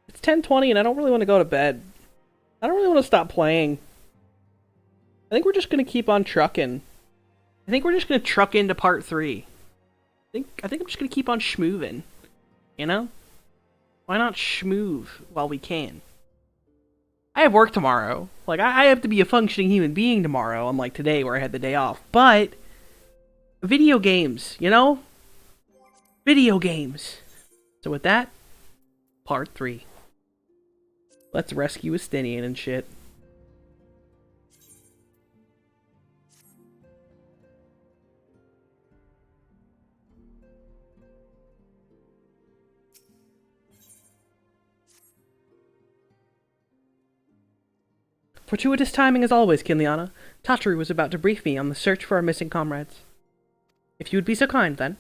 It's 10:20 and I don't really want to go to bed. I don't really want to stop playing. I think we're just gonna keep on trucking. I think we're just gonna truck into part 3. I think I'm just gonna keep on schmoovin'. You know? Why not schmoove while we can? I have work tomorrow. Like, I have to be a functioning human being tomorrow, unlike today where I had the day off. But, video games, you know? Video games. So with that, part 3. Let's rescue Estinian and shit. Fortuitous timing as always, Kinliana. Tatru was about to brief me on the search for our missing comrades. If you would be so kind, then.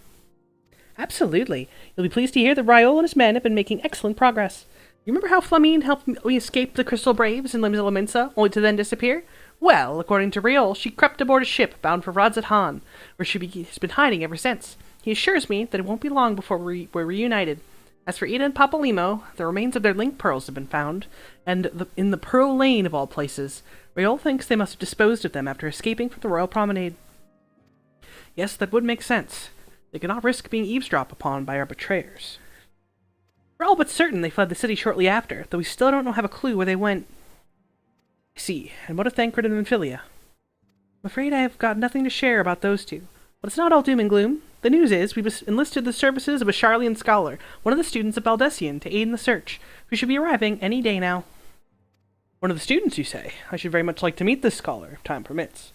Absolutely. You'll be pleased to hear that Ryol and his men have been making excellent progress. You remember how Flamine helped me escape the Crystal Braves in Limsa Laminsa, only to then disappear? Well, according to Ryol, she crept aboard a ship bound for Radzat Han, where she has been hiding ever since. He assures me that it won't be long before we're reunited. As for Ida and Papalimo, the remains of their link pearls have been found, and in the Pearl Lane of all places. Ryol thinks they must have disposed of them after escaping from the Royal Promenade. Yes, that would make sense. They cannot risk being eavesdropped upon by our betrayers. We're all but certain they fled the city shortly after, though we still don't have a clue where they went. I see, and what of Thancred and Amphilia? I'm afraid I have got nothing to share about those two. But it's not all doom and gloom. The news is we've enlisted the services of a Charlian scholar, one of the students of Baldessian, to aid in the search, who should be arriving any day now. One of the students, you say? I should very much like to meet this scholar, if time permits.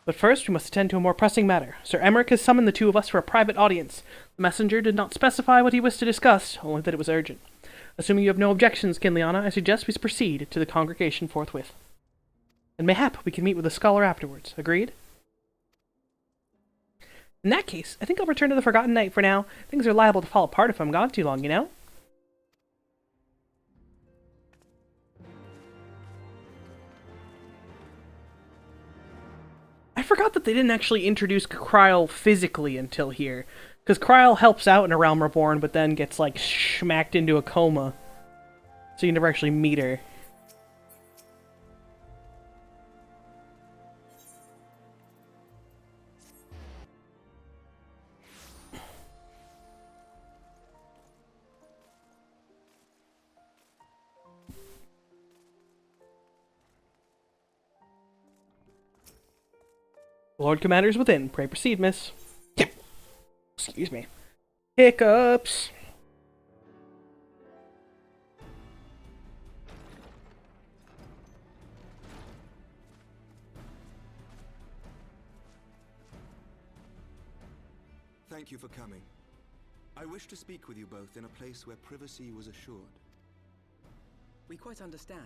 But first, we must attend to a more pressing matter. Sir Emmerich has summoned the two of us for a private audience. The messenger did not specify what he wished to discuss, only that it was urgent. Assuming you have no objections, Kinliana, I suggest we proceed to the congregation forthwith. And mayhap we can meet with the scholar afterwards. Agreed? In that case, I think I'll return to the Forgotten Knight for now. Things are liable to fall apart if I'm gone too long, you know? I forgot that they didn't actually introduce Kryl physically until here. Because Kryl helps out in A Realm Reborn, but then gets, like, smacked into a coma. So you never actually meet her. Lord Commander's within. Pray proceed, miss. Excuse me. Hiccups. Thank you for coming. I wish to speak with you both in a place where privacy was assured. We quite understand.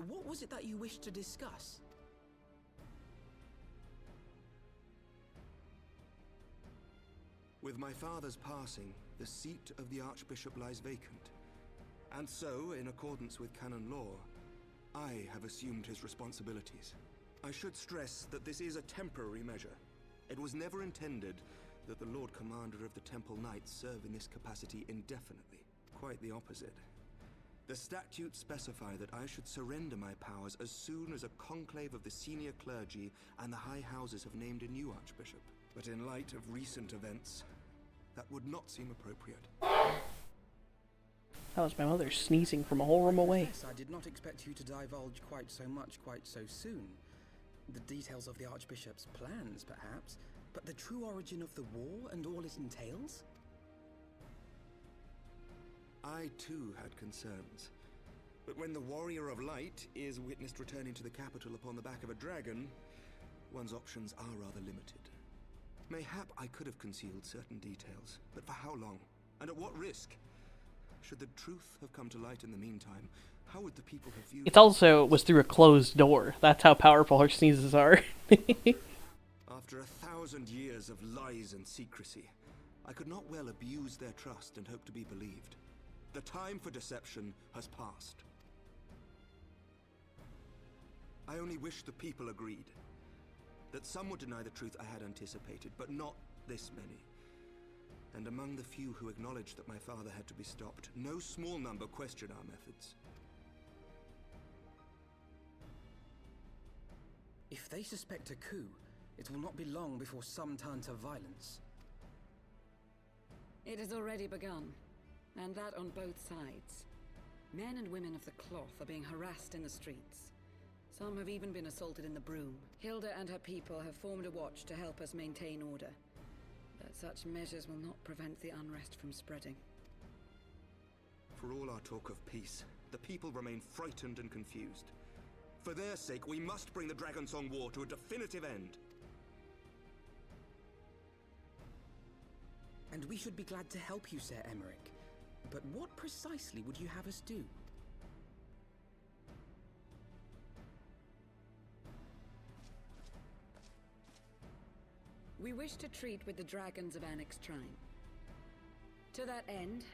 What was it that you wished to discuss? With my father's passing, the seat of the Archbishop lies vacant. And so, in accordance with canon law, I have assumed his responsibilities. I should stress that this is a temporary measure. It was never intended that the Lord Commander of the Temple Knights serve in this capacity indefinitely. Quite the opposite. The statutes specify that I should surrender my powers as soon as a conclave of the senior clergy and the high houses have named a new Archbishop. But in light of recent events, that would not seem appropriate. That was my mother sneezing from a whole room away. Yes, I did not expect you to divulge quite so much quite so soon. The details of the Archbishop's plans, perhaps, but the true origin of the war and all it entails? I too had concerns. But when the Warrior of Light is witnessed returning to the capital upon the back of a dragon, one's options are rather limited. Mayhap I could have concealed certain details, but for how long? And at what risk? Should the truth have come to light in the meantime, how would the people have viewed... It also was through a closed door. That's how powerful her sneezes are. After 1,000 years of lies and secrecy, I could not well abuse their trust and hope to be believed. The time for deception has passed. I only wish the people agreed. That some would deny the truth I had anticipated, but not this many. and among the few who acknowledge that my father had to be stopped, no small number question our methods. If they suspect a coup, it will not be long before some turn to violence. It has already begun, and that on both sides. Men and women of the cloth are being harassed in the streets. Some have even been assaulted in the Broom. Hilda and her people have formed a watch to help us maintain order. But such measures will not prevent the unrest from spreading. For all our talk of peace, the people remain frightened and confused. For their sake, we must bring the Dragonsong War to a definitive end. And we should be glad to help you, Sir Emmerich. But what precisely would you have us do? We wish to treat with the dragons of Annex Trine. To that end,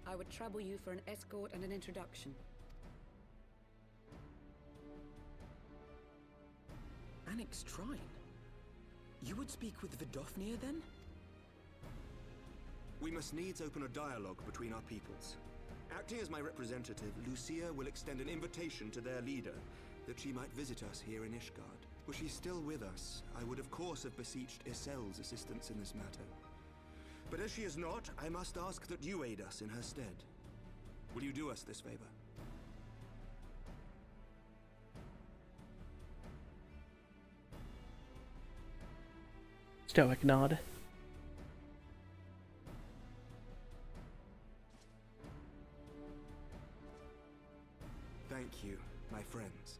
I would trouble you for an escort and an introduction. Annex Trine? You would speak with Vidofnir then? We must needs open a dialogue between our peoples. Acting as my representative, Lucia will extend an invitation to their leader, that she might visit us here in Ishgard. Were she still with us, I would of course have beseeched Isel's assistance in this matter. But as she is not, I must ask that you aid us in her stead. Will you do us this favor? Stoic nod. Thank you, my friends.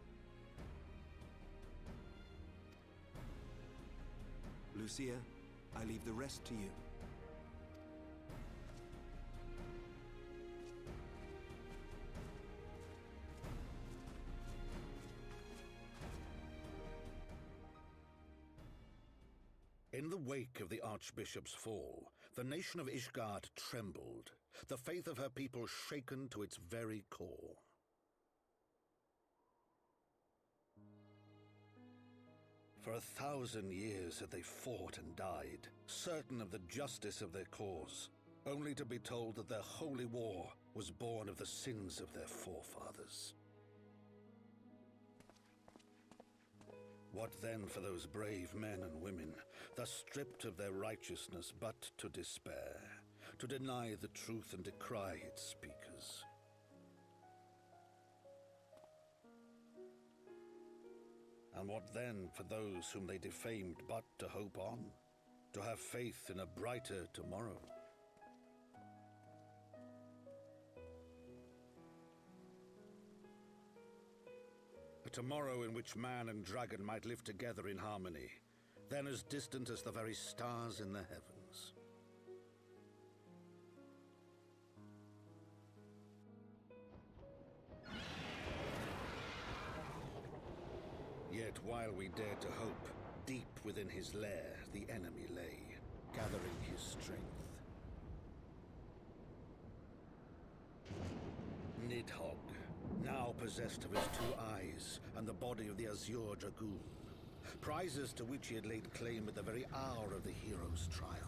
Lucia, I leave the rest to you. In the wake of the Archbishop's fall, the nation of Ishgard trembled, the faith of her people shaken to its very core. For 1,000 years had they fought and died, certain of the justice of their cause, only to be told that their holy war was born of the sins of their forefathers. What then for those brave men and women, thus stripped of their righteousness but to despair, to deny the truth and decry its speakers? And what then for those whom they defamed but to hope on, to have faith in a brighter tomorrow? A tomorrow in which man and dragon might live together in harmony, then as distant as the very stars in the heavens. Yet while we dared to hope, deep within his lair the enemy lay, gathering his strength. Nidhogg, now possessed of his 2 eyes and the body of the Azure Dragoon, prizes to which he had laid claim at the very hour of the hero's triumph.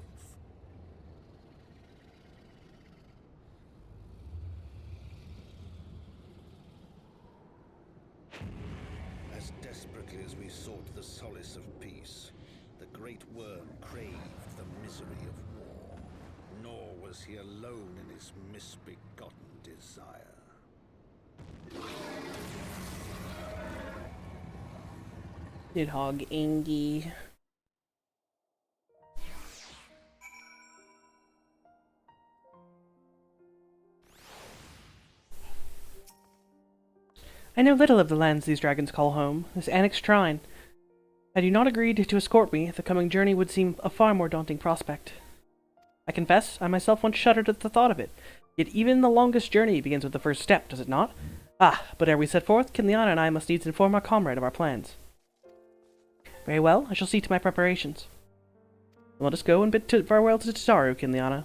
As desperately as we sought the solace of peace, the great worm craved the misery of war. Nor was he alone in his misbegotten desire. Nidhogg Angie. I know little of the lands these dragons call home, this Annex Trine. Had you not agreed to escort me, the coming journey would seem a far more daunting prospect. I confess, I myself once shuddered at the thought of it, yet even the longest journey begins with the first step, does it not? Ah, but ere we set forth, Kinliana and I must needs inform our comrade of our plans. Very well, I shall see to my preparations. Let us go and bid farewell to Tataru, Kinliana.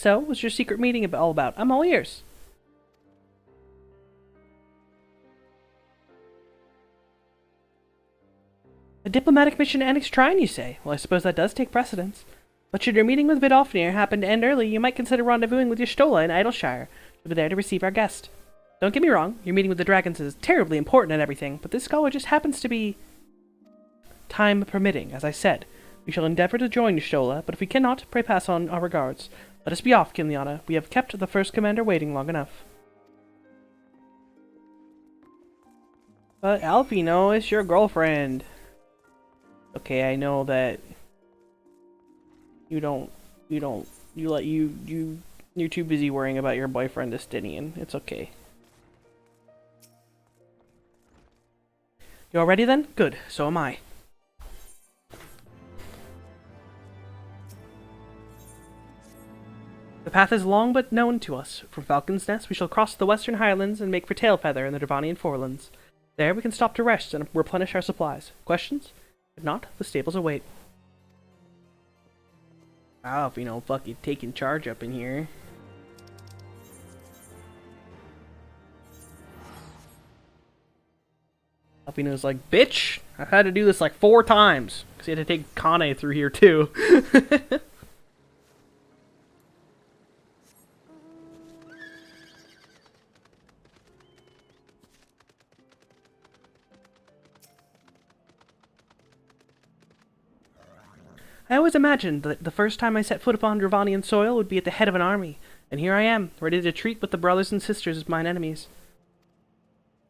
So, what's your secret meeting all about? I'm all ears. A diplomatic mission to annex Trine, you say? Well, I suppose that does take precedence. But should your meeting with Vidofnir happen to end early, you might consider rendezvousing with Y'shtola in Idleshire. She'll be there to receive our guest. Don't get me wrong, your meeting with the dragons is terribly important and everything, but this scholar just happens to be... time permitting, as I said. We shall endeavour to join Y'shtola, but if we cannot, pray pass on our regards. Let us be off, Kinliana. We have kept the first commander waiting long enough. But Alfino is your girlfriend. Okay, I know that you're too busy worrying about your boyfriend Estinian. It's okay. You all ready then? Good, so am I. The path is long but known to us. From Falcon's Nest we shall cross the western highlands and make for Tailfeather in the Devonian forelands. There we can stop to rest and replenish our supplies. Questions? If not, the stables await. Wow, if you know, fucking taking charge up in here. Alfino's like, bitch! I've had to do this like 4 times. Because he had to take Kane through here too. I always imagined that the first time I set foot upon Dravanian soil would be at the head of an army, and here I am, ready to treat with the brothers and sisters of mine enemies.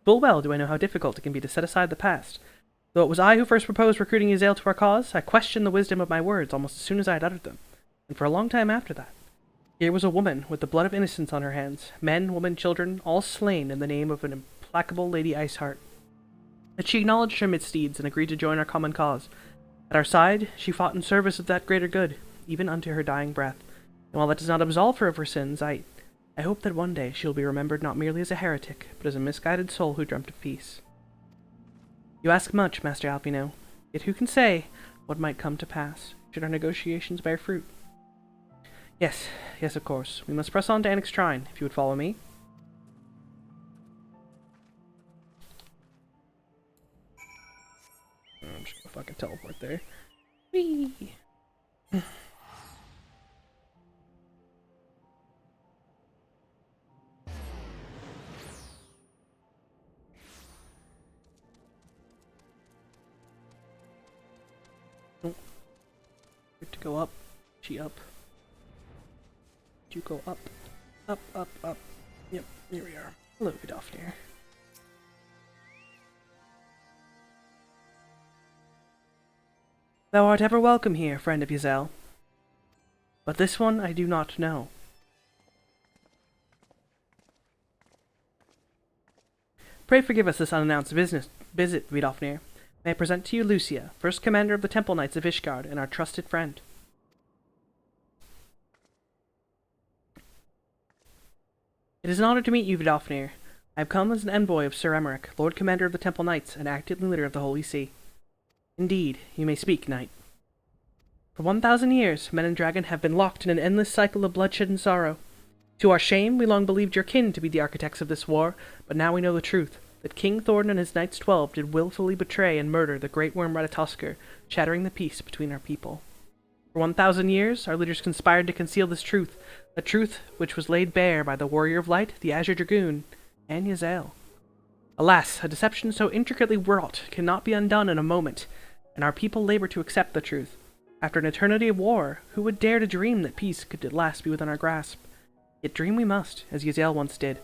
Full well do I know how difficult it can be to set aside the past. Though it was I who first proposed recruiting Yazel to our cause, I questioned the wisdom of my words almost as soon as I had uttered them, and for a long time after that. Here was a woman with the blood of innocence on her hands, men, women, children, all slain in the name of an implacable Lady Iceheart. Yet she acknowledged her misdeeds and agreed to join our common cause. At our side, she fought in service of that greater good, even unto her dying breath. And while that does not absolve her of her sins, I hope that one day she will be remembered not merely as a heretic, but as a misguided soul who dreamt of peace. You ask much, Master Alfino, yet who can say what might come to pass, should our negotiations bear fruit? Yes, of course. We must press on to Annex Trine, if you would follow me. I'm just gonna fucking teleport there. Whee! Oh. Good to go up. She up. You go up. Up. Yep, here we are. Hello, Vidofnir. Thou art ever welcome here, friend of Yazel. But this one I do not know. Pray forgive us this unannounced visit, Vidofnir. May I present to you Lucia, first commander of the Temple Knights of Ishgard, and our trusted friend. It is an honor to meet you, Vidofnir. I have come as an envoy of Sir Emmerich, Lord Commander of the Temple Knights, and active leader of the Holy See. Indeed, you may speak, knight. For 1,000 years, men and dragon have been locked in an endless cycle of bloodshed and sorrow. To our shame, we long believed your kin to be the architects of this war, but now we know the truth, that King Thornton and his Knights 12 did willfully betray and murder the great worm Ratatoskr, shattering the peace between our people. For 1,000 years, our leaders conspired to conceal this truth, a truth which was laid bare by the Warrior of Light, the Azure Dragoon, and Yazel. Alas, a deception so intricately wrought cannot be undone in a moment, and our people labor to accept the truth. After an eternity of war, who would dare to dream that peace could at last be within our grasp? Yet dream we must, as Yazel once did.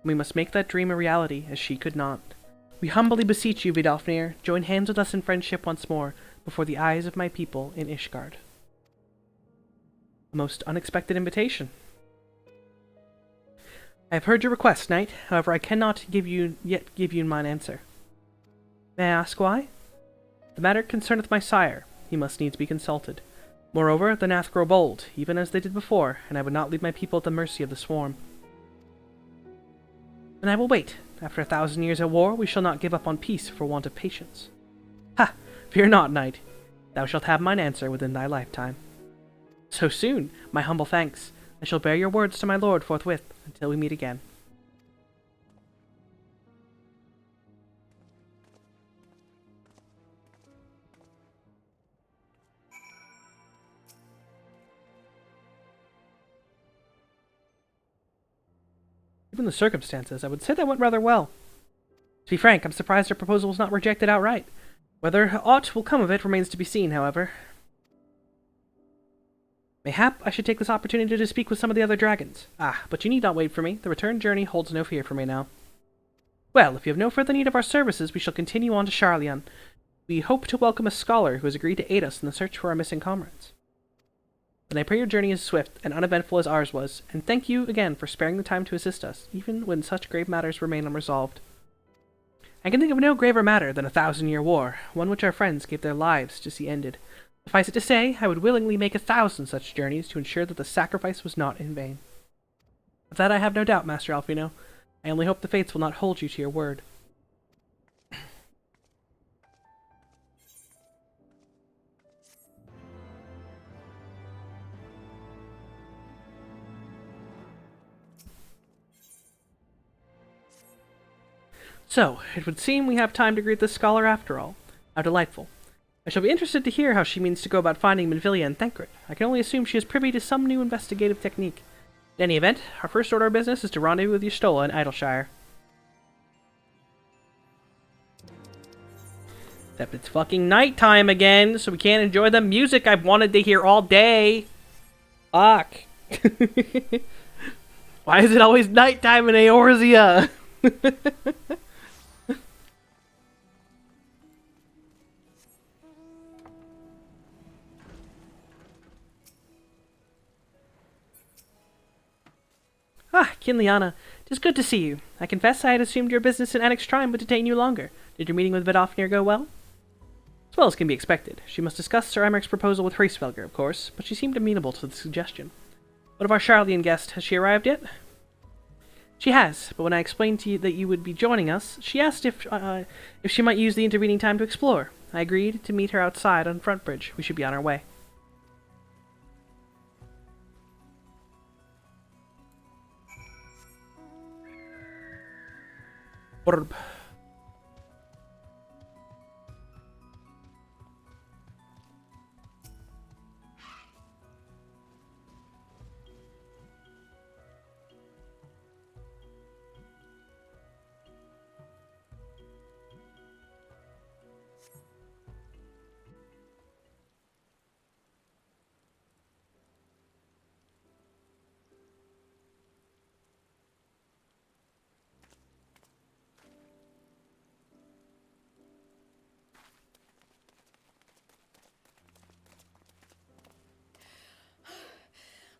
We must make that dream a reality, as she could not. We humbly beseech you, Vidofnir, join hands with us in friendship once more, before the eyes of my people in Ishgard. A most unexpected invitation. I have heard your request, knight. However, I cannot give you mine answer. May I ask why? The matter concerneth my sire. He must needs be consulted. Moreover, the Nath grow bold, even as they did before, and I would not leave my people at the mercy of the swarm. Then I will wait. After 1,000 years at war, we shall not give up on peace for want of patience. Ha! Fear not, knight. Thou shalt have mine answer within thy lifetime. So soon? My humble thanks. I shall bear your words to my lord forthwith, until we meet again. Given the circumstances, I would say that went rather well. To be frank, I'm surprised her proposal was not rejected outright. Whether aught will come of it remains to be seen, however. Mayhap I should take this opportunity to speak with some of the other dragons. Ah, but you need not wait for me. The return journey holds no fear for me now. Well, if you have no further need of our services, we shall continue on to Charlian. We hope to welcome a scholar who has agreed to aid us in the search for our missing comrades. Then I pray your journey is swift and uneventful as ours was, and thank you again for sparing the time to assist us, even when such grave matters remain unresolved. I can think of no graver matter than a 1,000-year war, one which our friends gave their lives to see ended. Suffice it to say, I would willingly make 1,000 such journeys to ensure that the sacrifice was not in vain. Of that I have no doubt, Master Alfino. I only hope the fates will not hold you to your word. So, it would seem we have time to greet this scholar after all. How delightful. I shall be interested to hear how she means to go about finding Minfilia and Thancred. I can only assume she is privy to some new investigative technique. In any event, our first order of business is to rendezvous with Y'shtola in Idleshire. Except it's fucking nighttime again, so we can't enjoy the music I've wanted to hear all day. Fuck. Why is it always nighttime in Eorzea? Ah, Kinliana, 'tis good to see you. I confess I had assumed your business in Annex Trine would detain you longer. Did your meeting with Vidofnir go well? As well as can be expected. She must discuss Sir Emeric's proposal with Hraesvelgr, of course, but she seemed amenable to the suggestion. What of our Charlian guest? Has she arrived yet? She has, but when I explained to you that you would be joining us, she asked if she might use the intervening time to explore. I agreed to meet her outside on Front Bridge. We should be on our way. Orb.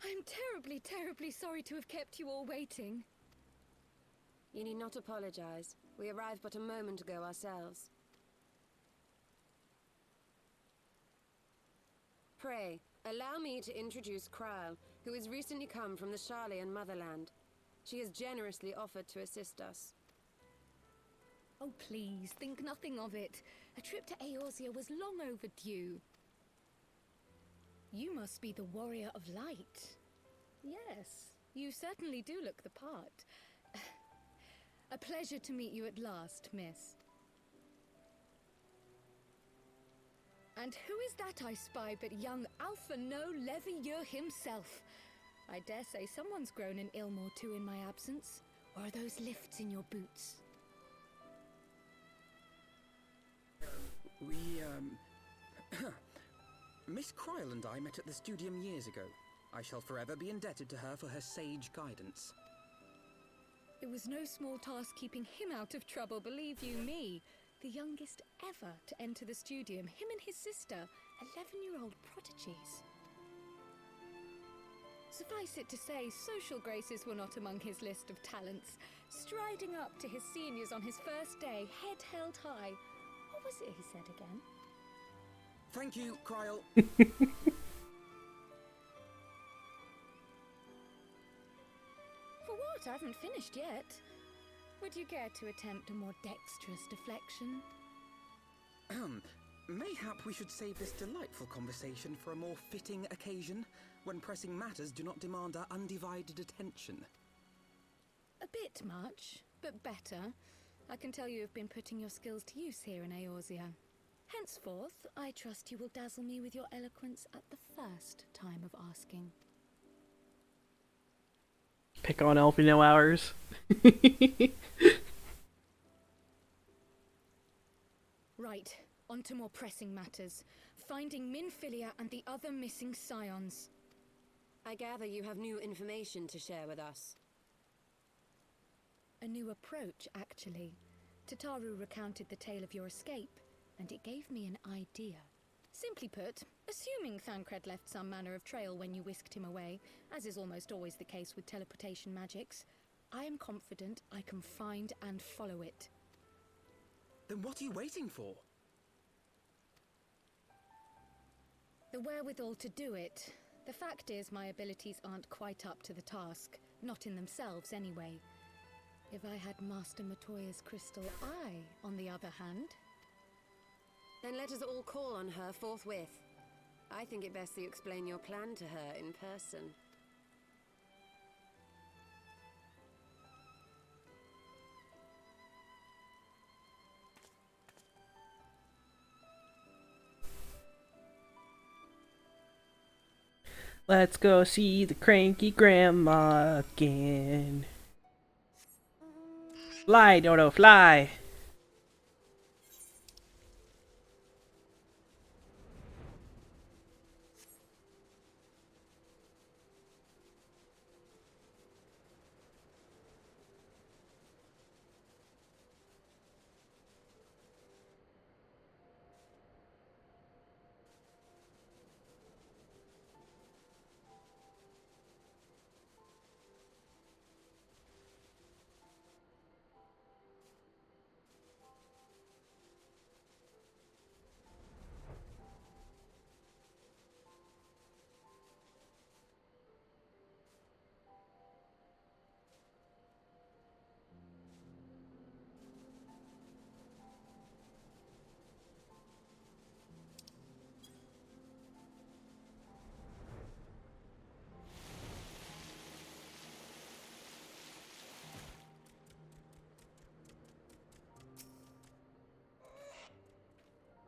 I'm terribly, terribly sorry to have kept you all waiting. You need not apologize. We arrived but a moment ago ourselves. Pray, allow me to introduce Kryle, who has recently come from the Charlian motherland. She has generously offered to assist us. Oh, please, think nothing of it. A trip to Eorzea was long overdue. You must be the Warrior of Light. Yes, you certainly do look the part. A pleasure to meet you at last, miss. And who is that I spy but young Alphino Levieux himself? I dare say someone's grown an ilm or two in my absence. Or are those lifts in your boots? Miss Kryle and I met at the Studium years ago. I shall forever be indebted to her for her sage guidance. It was no small task keeping him out of trouble, believe you me. The youngest ever to enter the Studium, him and his sister, 11-year-old prodigies. Suffice it to say, social graces were not among his list of talents. Striding up to his seniors on his first day, head held high. What was it he said again? Thank you, Kryle. For what? I haven't finished yet. Would you care to attempt a more dexterous deflection? Mayhap we should save this delightful conversation for a more fitting occasion. when pressing matters do not demand our undivided attention. A bit much, but better. I can tell you have been putting your skills to use here in Eorzea. Henceforth, I trust you will dazzle me with your eloquence at the first time of asking. Pick on Elfino hours. Right, on to more pressing matters. Finding Minfilia and the other missing scions. I gather you have new information to share with us. A new approach, actually. Tataru recounted the tale of your escape, and it gave me an idea. Simply put, assuming Thancred left some manner of trail when you whisked him away, as is almost always the case with teleportation magics, I am confident I can find and follow it. Then what are you waiting for? The wherewithal to do it. The fact is, my abilities aren't quite up to the task. Not in themselves, anyway. If I had Master Matoya's crystal eye, on the other hand... Then let us all call on her forthwith. I think it best that you explain your plan to her in person. Let's go see the cranky grandma again. Fly, Dodo, fly!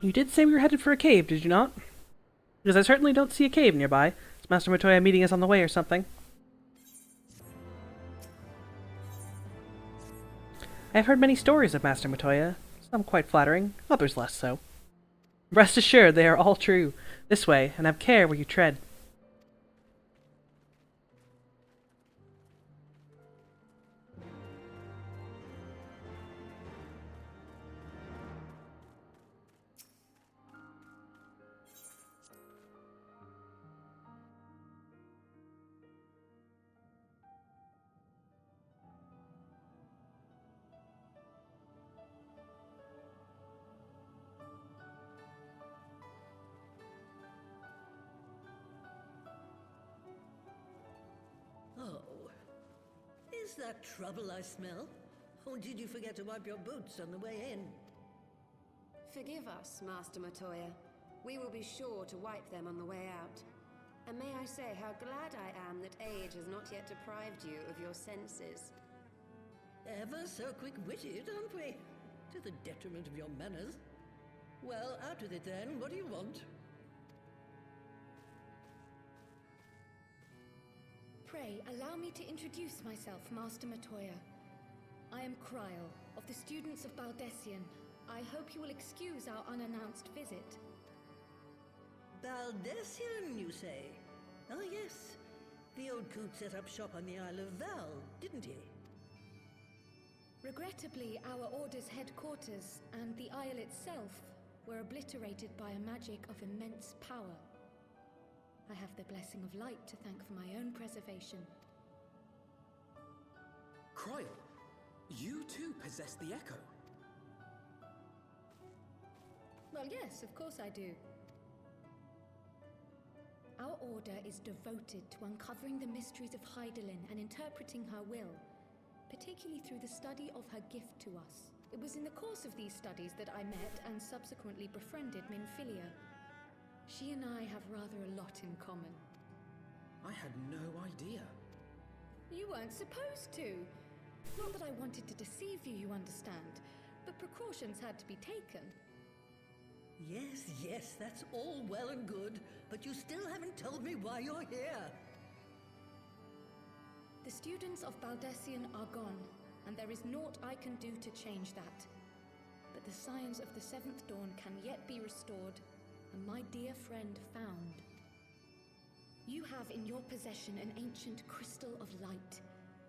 You did say we were headed for a cave, did you not? Because I certainly don't see a cave nearby. Is Master Matoya meeting us on the way or something? I have heard many stories of Master Matoya, some quite flattering, others less so. Rest assured they are all true. This way, and have care where you tread. Is that trouble I smell? Or did you forget to wipe your boots on the way in? Forgive us, Master Matoya. We will be sure to wipe them on the way out. And may I say how glad I am that age has not yet deprived you of your senses. Ever so quick-witted, aren't we? To the detriment of your manners. Well, out with it then. What do you want? Pray, allow me to introduce myself, Master Matoya. I am Kryl, of the students of Baldessian. I hope you will excuse our unannounced visit. Baldessian, you say? Ah, yes. The old coot set up shop on the Isle of Val, didn't he? Regrettably, our order's headquarters and the isle itself were obliterated by a magic of immense power. I have the blessing of light to thank for my own preservation. Kryl, you too possess the Echo. Well, yes, of course I do. Our order is devoted to uncovering the mysteries of Hydaelyn and interpreting her will, particularly through the study of her gift to us. It was in the course of these studies that I met and subsequently befriended Minfilia. She and I have rather a lot in common. I had no idea. You weren't supposed to. Not that I wanted to deceive you, you understand, but precautions had to be taken. Yes, yes, that's all well and good, but you still haven't told me why you're here. The students of Baldessian are gone, and there is naught I can do to change that. But the science of the Seventh Dawn can yet be restored, and my dear friend found. You have in your possession an ancient crystal of light,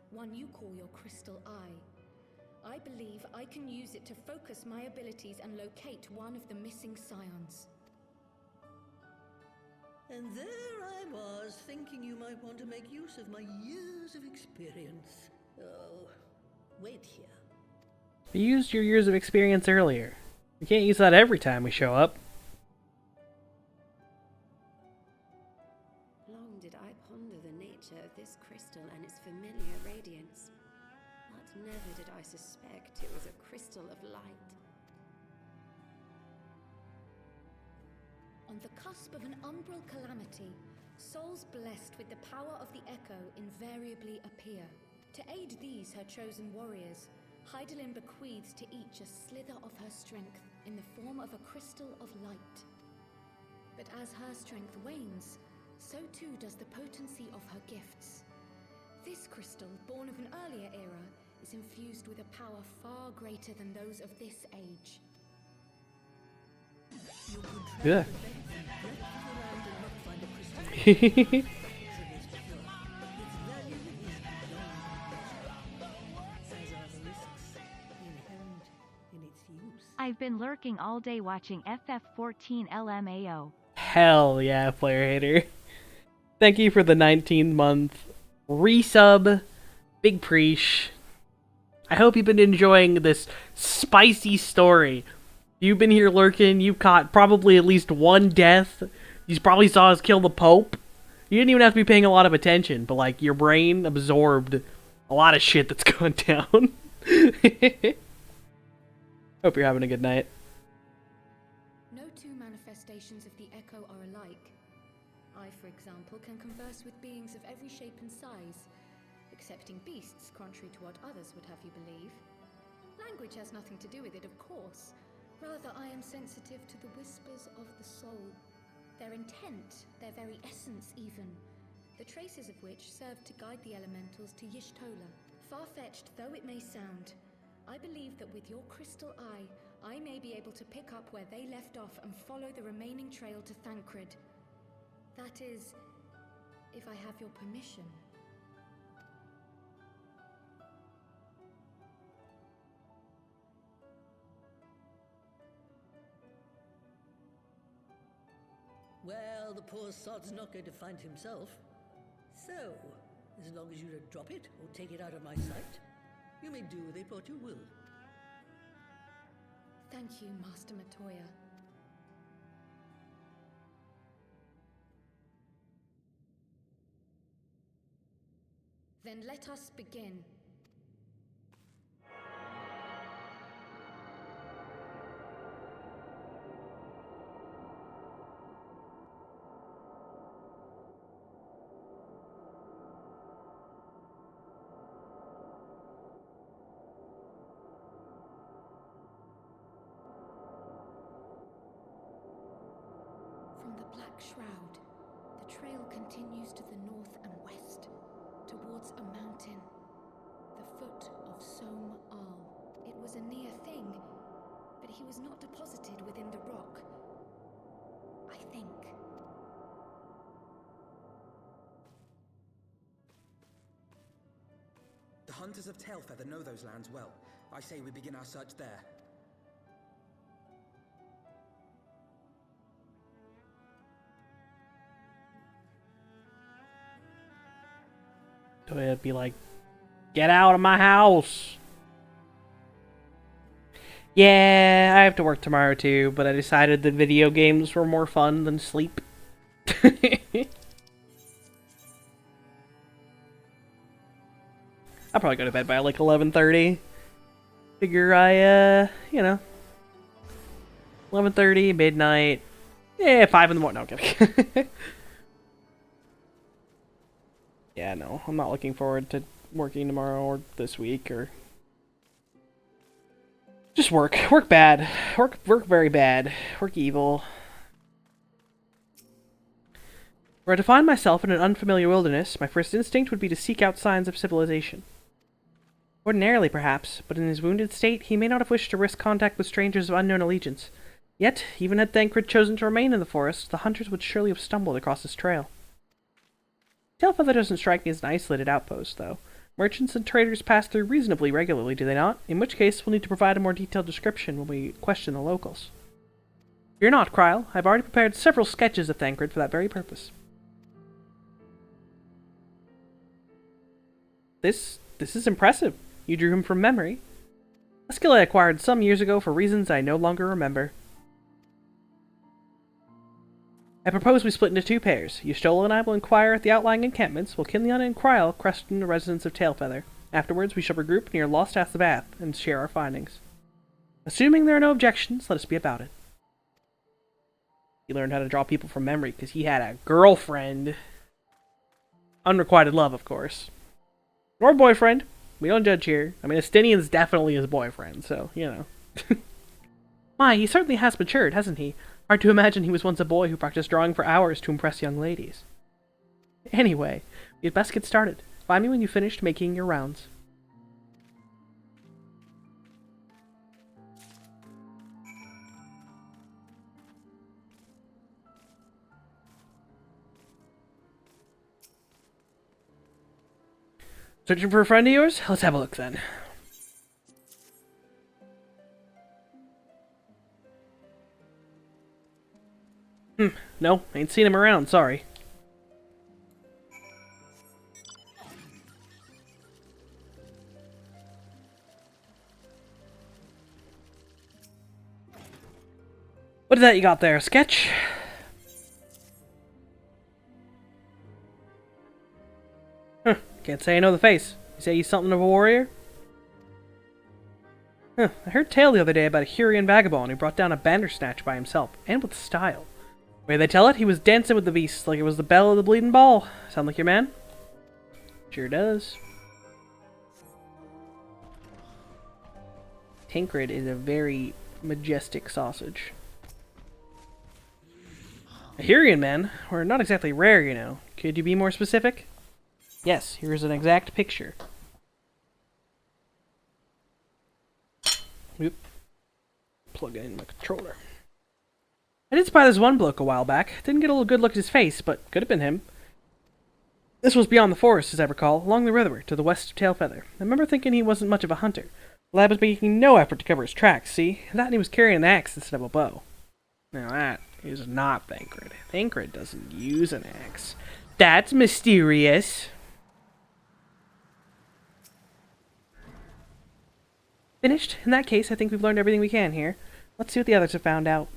one you call your crystal eye. I believe I can use it to focus my abilities and locate one of the missing scions. And there I was, thinking you might want to make use of my years of experience. Oh, wait here. You used your years of experience earlier. We can't use that every time we show up. Long did I ponder the nature of this crystal and its familiar radiance, but never did I suspect it was a crystal of light. On the cusp of an umbral calamity, souls blessed with the power of the Echo invariably appear. To aid these, her chosen warriors, Hydaelyn bequeaths to each a slither of her strength in the form of a crystal of light. But as her strength wanes, so too does the potency of her gifts. This crystal, born of an earlier era, is infused with a power far greater than those of this age. Yeah. I've been lurking all day watching FF14 LMAO. Hell yeah, player hater. Thank you for the 19-month resub, Big Preesh. I hope you've been enjoying this spicy story. You've been here lurking, you caught probably at least one death. You probably saw us kill the Pope. You didn't even have to be paying a lot of attention, but like your brain absorbed a lot of shit that's going down. Hope you're having a good night. No two manifestations of the Echo are alike. I, for example, can converse with beings of every shape and size, excepting beasts, contrary to what others would have you believe. Language has nothing to do with it, of course. Rather, I am sensitive to the whispers of the soul. Their intent, their very essence even, the traces of which serve to guide the elementals to Y'shtola. Far-fetched though it may sound, I believe that with your crystal eye, I may be able to pick up where they left off and follow the remaining trail to Thancred. That is, if I have your permission. Well, the poor sod's not going to find himself. So, as long as you don't drop it or take it out of my sight, you may do with it what you will. Thank you, Master Matoya. Then let us begin. From the Black Shroud, the trail continues to the north and west, towards a mountain, the foot of Som Al. It was a near thing, but he was not deposited within the rock. I think. The hunters of Tailfeather know those lands well. I say we begin our search there. So it'd be like, get out of my house. Yeah, I have to work tomorrow too, but I decided that video games were more fun than sleep. I'll probably go to bed by like 11:30. Figure I, 11:30, midnight. Yeah, 5 in the morning. No, I'm kidding. Yeah, no, I'm not looking forward to working tomorrow or this week or... Just work. Work bad. Work very bad. Work evil. Were I to find myself in an unfamiliar wilderness, my first instinct would be to seek out signs of civilization. Ordinarily, perhaps, but in his wounded state, he may not have wished to risk contact with strangers of unknown allegiance. Yet, even had Thancred chosen to remain in the forest, the hunters would surely have stumbled across his trail. Tailfeather doesn't strike me as an isolated outpost, though. Merchants and traders pass through reasonably regularly, do they not? In which case, we'll need to provide a more detailed description when we question the locals. Fear not, Kryl. I've already prepared several sketches of Thancred for that very purpose. This is impressive. You drew him from memory. A skill I acquired some years ago for reasons I no longer remember. I propose we split into two pairs. Y'shtola and I will inquire at the outlying encampments, while Kinleon and Kryl question the residents of Tailfeather. Afterwards, we shall regroup near Lost Ath and share our findings. Assuming there are no objections, let us be about it. He learned how to draw people from memory because he had a girlfriend. Unrequited love, of course. Or boyfriend. We don't judge here. I mean, Estinian's definitely his boyfriend, so, you know. My, he certainly has matured, hasn't he? Hard to imagine he was once a boy who practiced drawing for hours to impress young ladies. Anyway, we'd best get started. Find me when you've finished making your rounds. Searching for a friend of yours? Let's have a look then. No, ain't seen him around, sorry. What is that you got there, a sketch? Can't say I know the face. You say he's something of a warrior? I heard tale the other day about a Hurrian vagabond who brought down a Bandersnatch by himself, and with style. The way they tell it, he was dancing with the beast like it was the bell of the bleeding ball. Sound like your man? Sure does. Tancred is a very majestic sausage. A Hurrian man? We're not exactly rare, you know. Could you be more specific? Yes, here's an exact picture. Oop. Plug in my controller. I did spy this one bloke a while back. Didn't get a good look at his face, but could have been him. This was beyond the forest, as I recall, along the river, to the west of Tailfeather. I remember thinking he wasn't much of a hunter. The lad was making no effort to cover his tracks, see? That and he was carrying an axe instead of a bow. Now that is not Thancred. Thancred doesn't use an axe. That's mysterious. Finished? In that case, I think we've learned everything we can here. Let's see what the others have found out.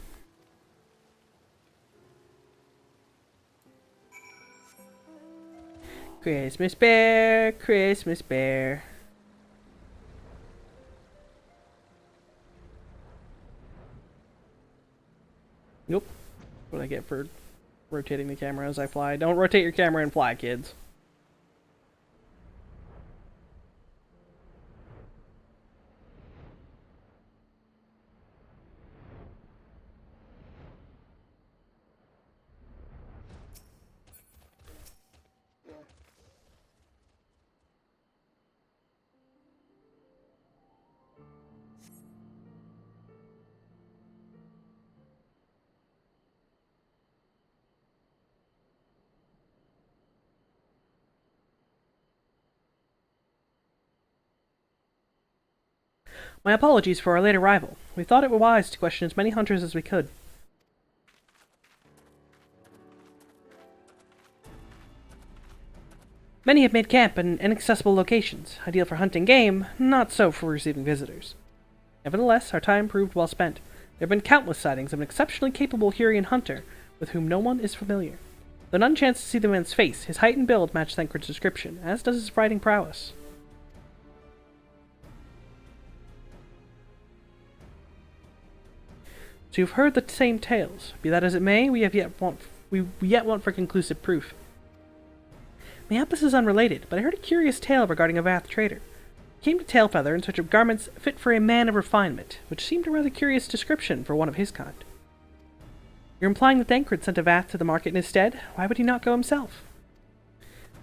Christmas bear, Christmas bear. Nope. What do I get for rotating the camera as I fly? Don't rotate your camera and fly, kids. My apologies for our late arrival. We thought it wise to question as many hunters as we could. Many have made camp in inaccessible locations, ideal for hunting game, not so for receiving visitors. Nevertheless, our time proved well spent. There have been countless sightings of an exceptionally capable Hurrian hunter, with whom no one is familiar. Though none chanced to see the man's face, his height and build match Thancred's description, as does his fighting prowess. So you've heard the same tales. Be that as it may, we yet want for conclusive proof. Mayhap this is unrelated, but I heard a curious tale regarding a Vath trader. He came to Tailfeather in search of garments fit for a man of refinement, which seemed a rather curious description for one of his kind. You're implying that Thancred sent a Vath to the market in his stead? Why would he not go himself?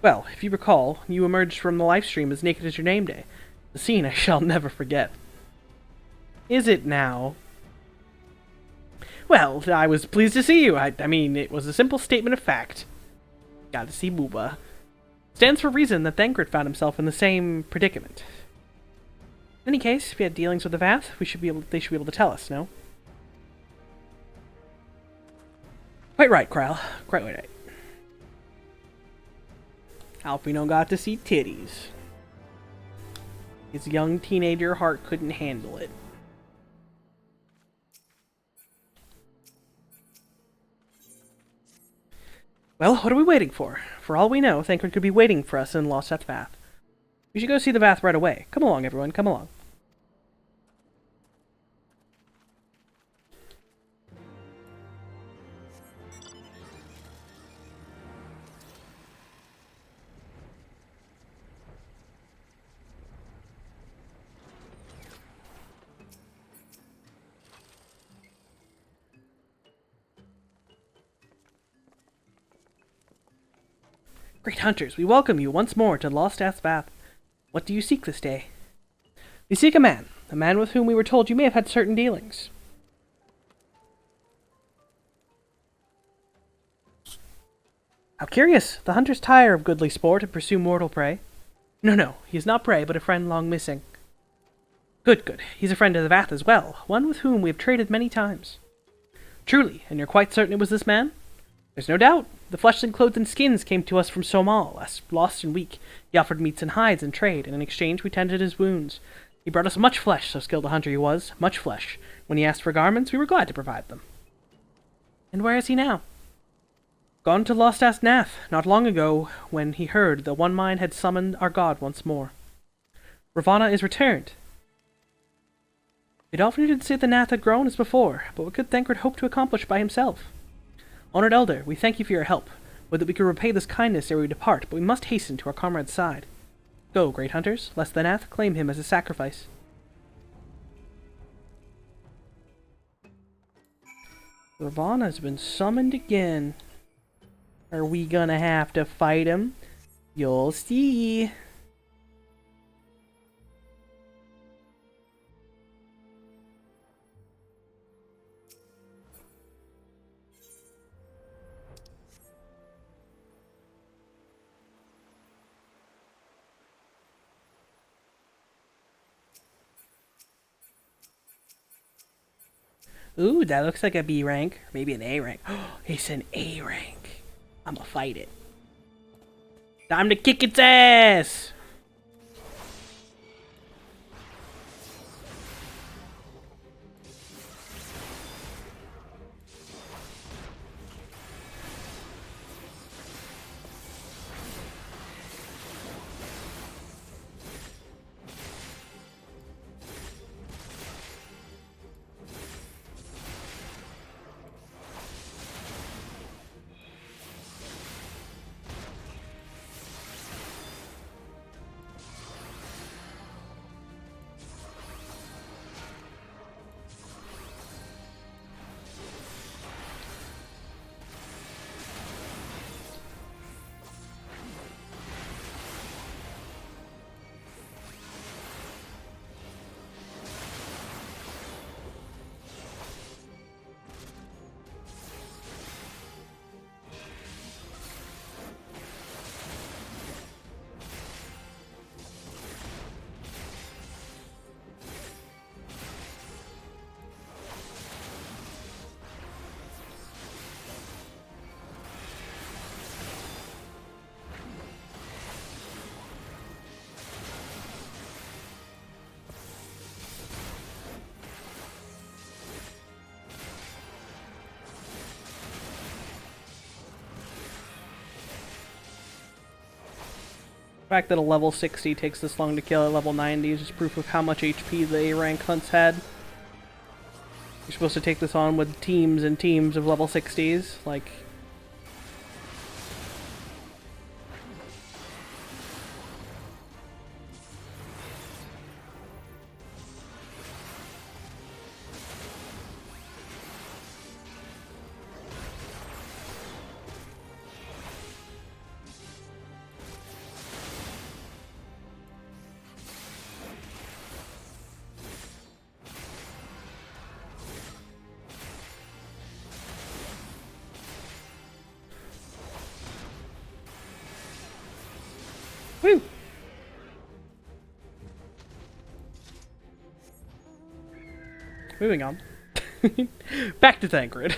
Well, if you recall, you emerged from the livestream as naked as your name day. A scene I shall never forget. Is it now? Well, I was pleased to see you. I mean, it was a simple statement of fact. Got to see Booba. Stands for reason that Thancred found himself in the same predicament. In any case, if you had dealings with the Vath, they should be able to tell us, no? Quite right, Kral. Quite right. Alfino got to see titties. His young teenager heart couldn't handle it. Well, what are we waiting for? For all we know, Thancred could be waiting for us in Lost at Vath. We should go see the Vath right away. Come along, everyone. Come along. Great hunters, we welcome you once more to Lost Ass Vath. What do you seek this day? We seek a man with whom we were told you may have had certain dealings. How curious! The hunters tire of goodly sport and pursue mortal prey. No, he is not prey, but a friend long missing. Good. He's a friend of the Vath as well, one with whom we have traded many times. Truly, and you're quite certain it was this man? There's no doubt. The flesh and clothes and skins came to us from Somal, lost and weak. He offered meats and hides in trade, and in exchange we tended his wounds. He brought us much flesh, so skilled a hunter he was, much flesh. When he asked for garments, we were glad to provide them. And where is he now? Gone to Lost Ass Nath, not long ago, when he heard that One Mind had summoned our god once more. Ravana is returned. Vidalfnir did say the Nath had grown as before, but what could Thancred hope to accomplish by himself? Honored Elder, we thank you for your help. Would that we could repay this kindness ere we depart, but we must hasten to our comrade's side. Go, great hunters, lest the Nath claim him as a sacrifice. Ravana's been summoned again. Are we gonna have to fight him? You'll see. Ooh, that looks like a B rank. Or maybe an A rank. It's an A rank. I'ma fight it. Time to kick its ass! The fact that a level 60 takes this long to kill at level 90 is just proof of how much HP the A rank hunts had. You're supposed to take this on with teams and teams of level 60s, like... Woo! Moving on. Back to Thancred.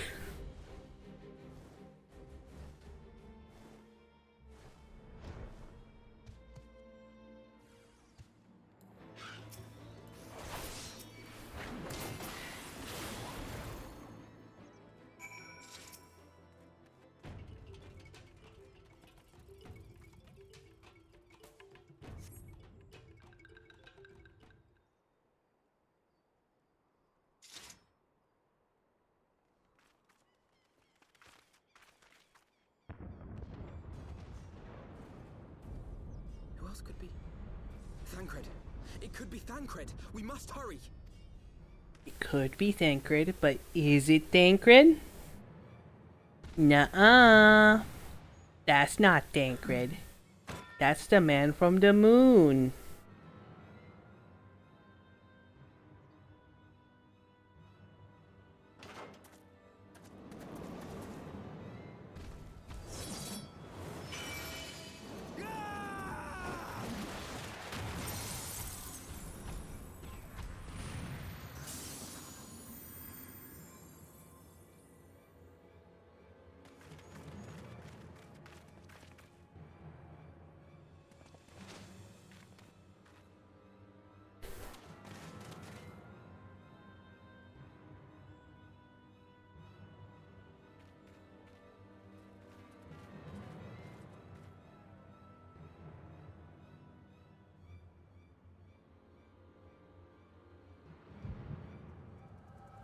Who else could be? Thancred. It could be Thancred. We must hurry. It could be Thancred, but is it Thancred? Nuh-uh. That's not Thancred. That's the man from the moon.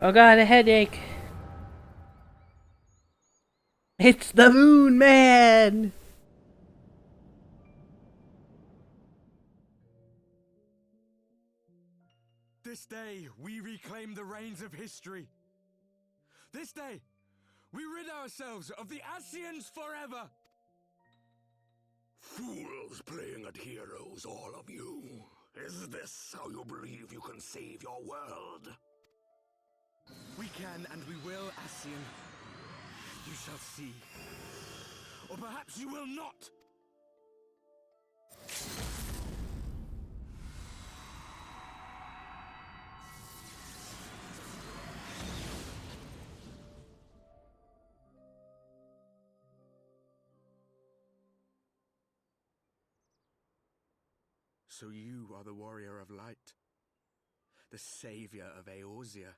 Oh god, a headache. It's the Moon Man! This day, we reclaim the reins of history. This day, we rid ourselves of the Ascians forever. Fools playing at heroes, all of you. Is this how you believe you can save your world? We can and we will, Ascian. You shall see. Or perhaps you will not. So you are the warrior of light, the savior of Eorzea.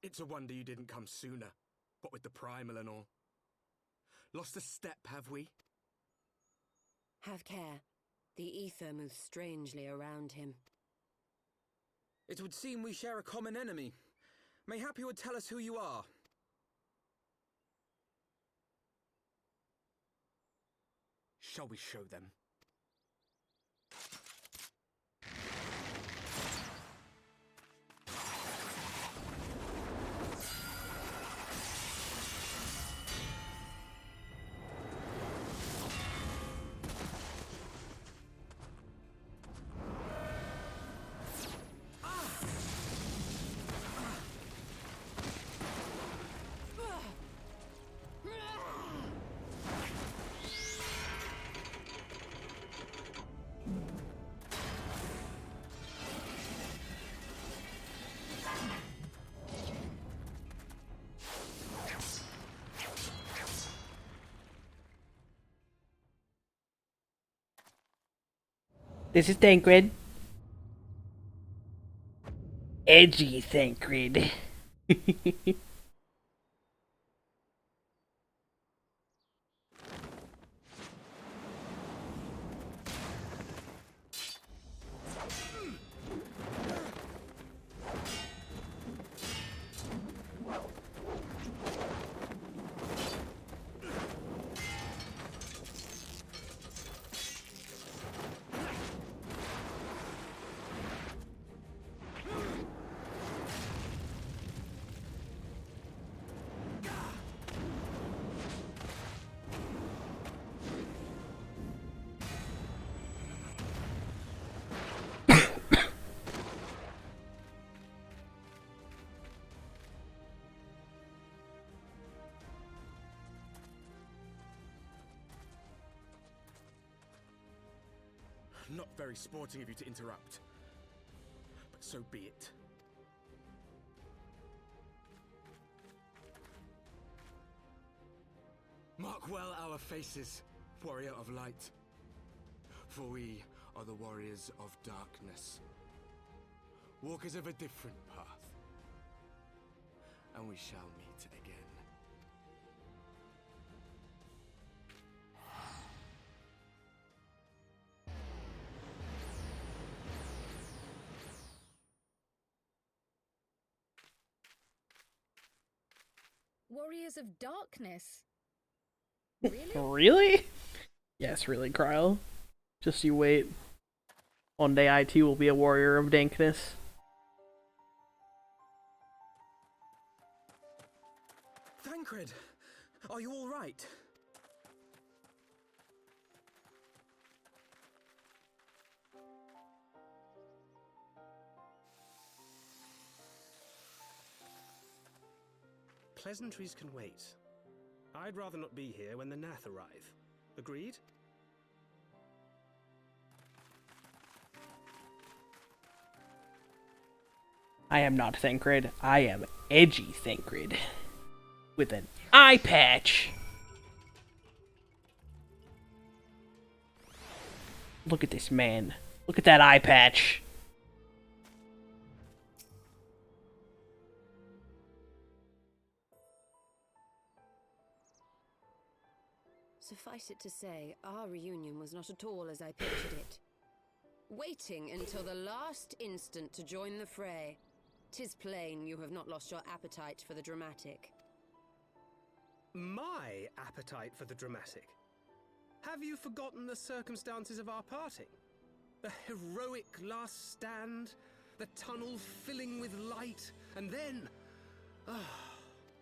It's a wonder you didn't come sooner, what with the primal and all. Lost a step, have we? Have care. The ether moves strangely around him. It would seem we share a common enemy. Mayhap you would tell us who you are. Shall we show them? This is Thancred. Edgy Thancred. Not very sporting of you to interrupt. But so be it. Mark well our faces, warrior of light. For we are the warriors of darkness. Walkers of a different path. And we shall meet again. Warriors of Darkness? Really? Really? Yes, really, Kryle. Just you wait. One day I too will be a warrior of dankness. Thancred, are you all right? Pleasantries can wait. I'd rather not be here when the Nath arrive. Agreed? I am not Thancred. I am edgy Thancred. With an eye patch! Look at this man. Look at that eye patch. Suffice it to say, our reunion was not at all as I pictured it. Waiting until the last instant to join the fray. 'Tis plain you have not lost your appetite for the dramatic. My appetite for the dramatic? Have you forgotten the circumstances of our parting? The heroic last stand, the tunnel filling with light, and then...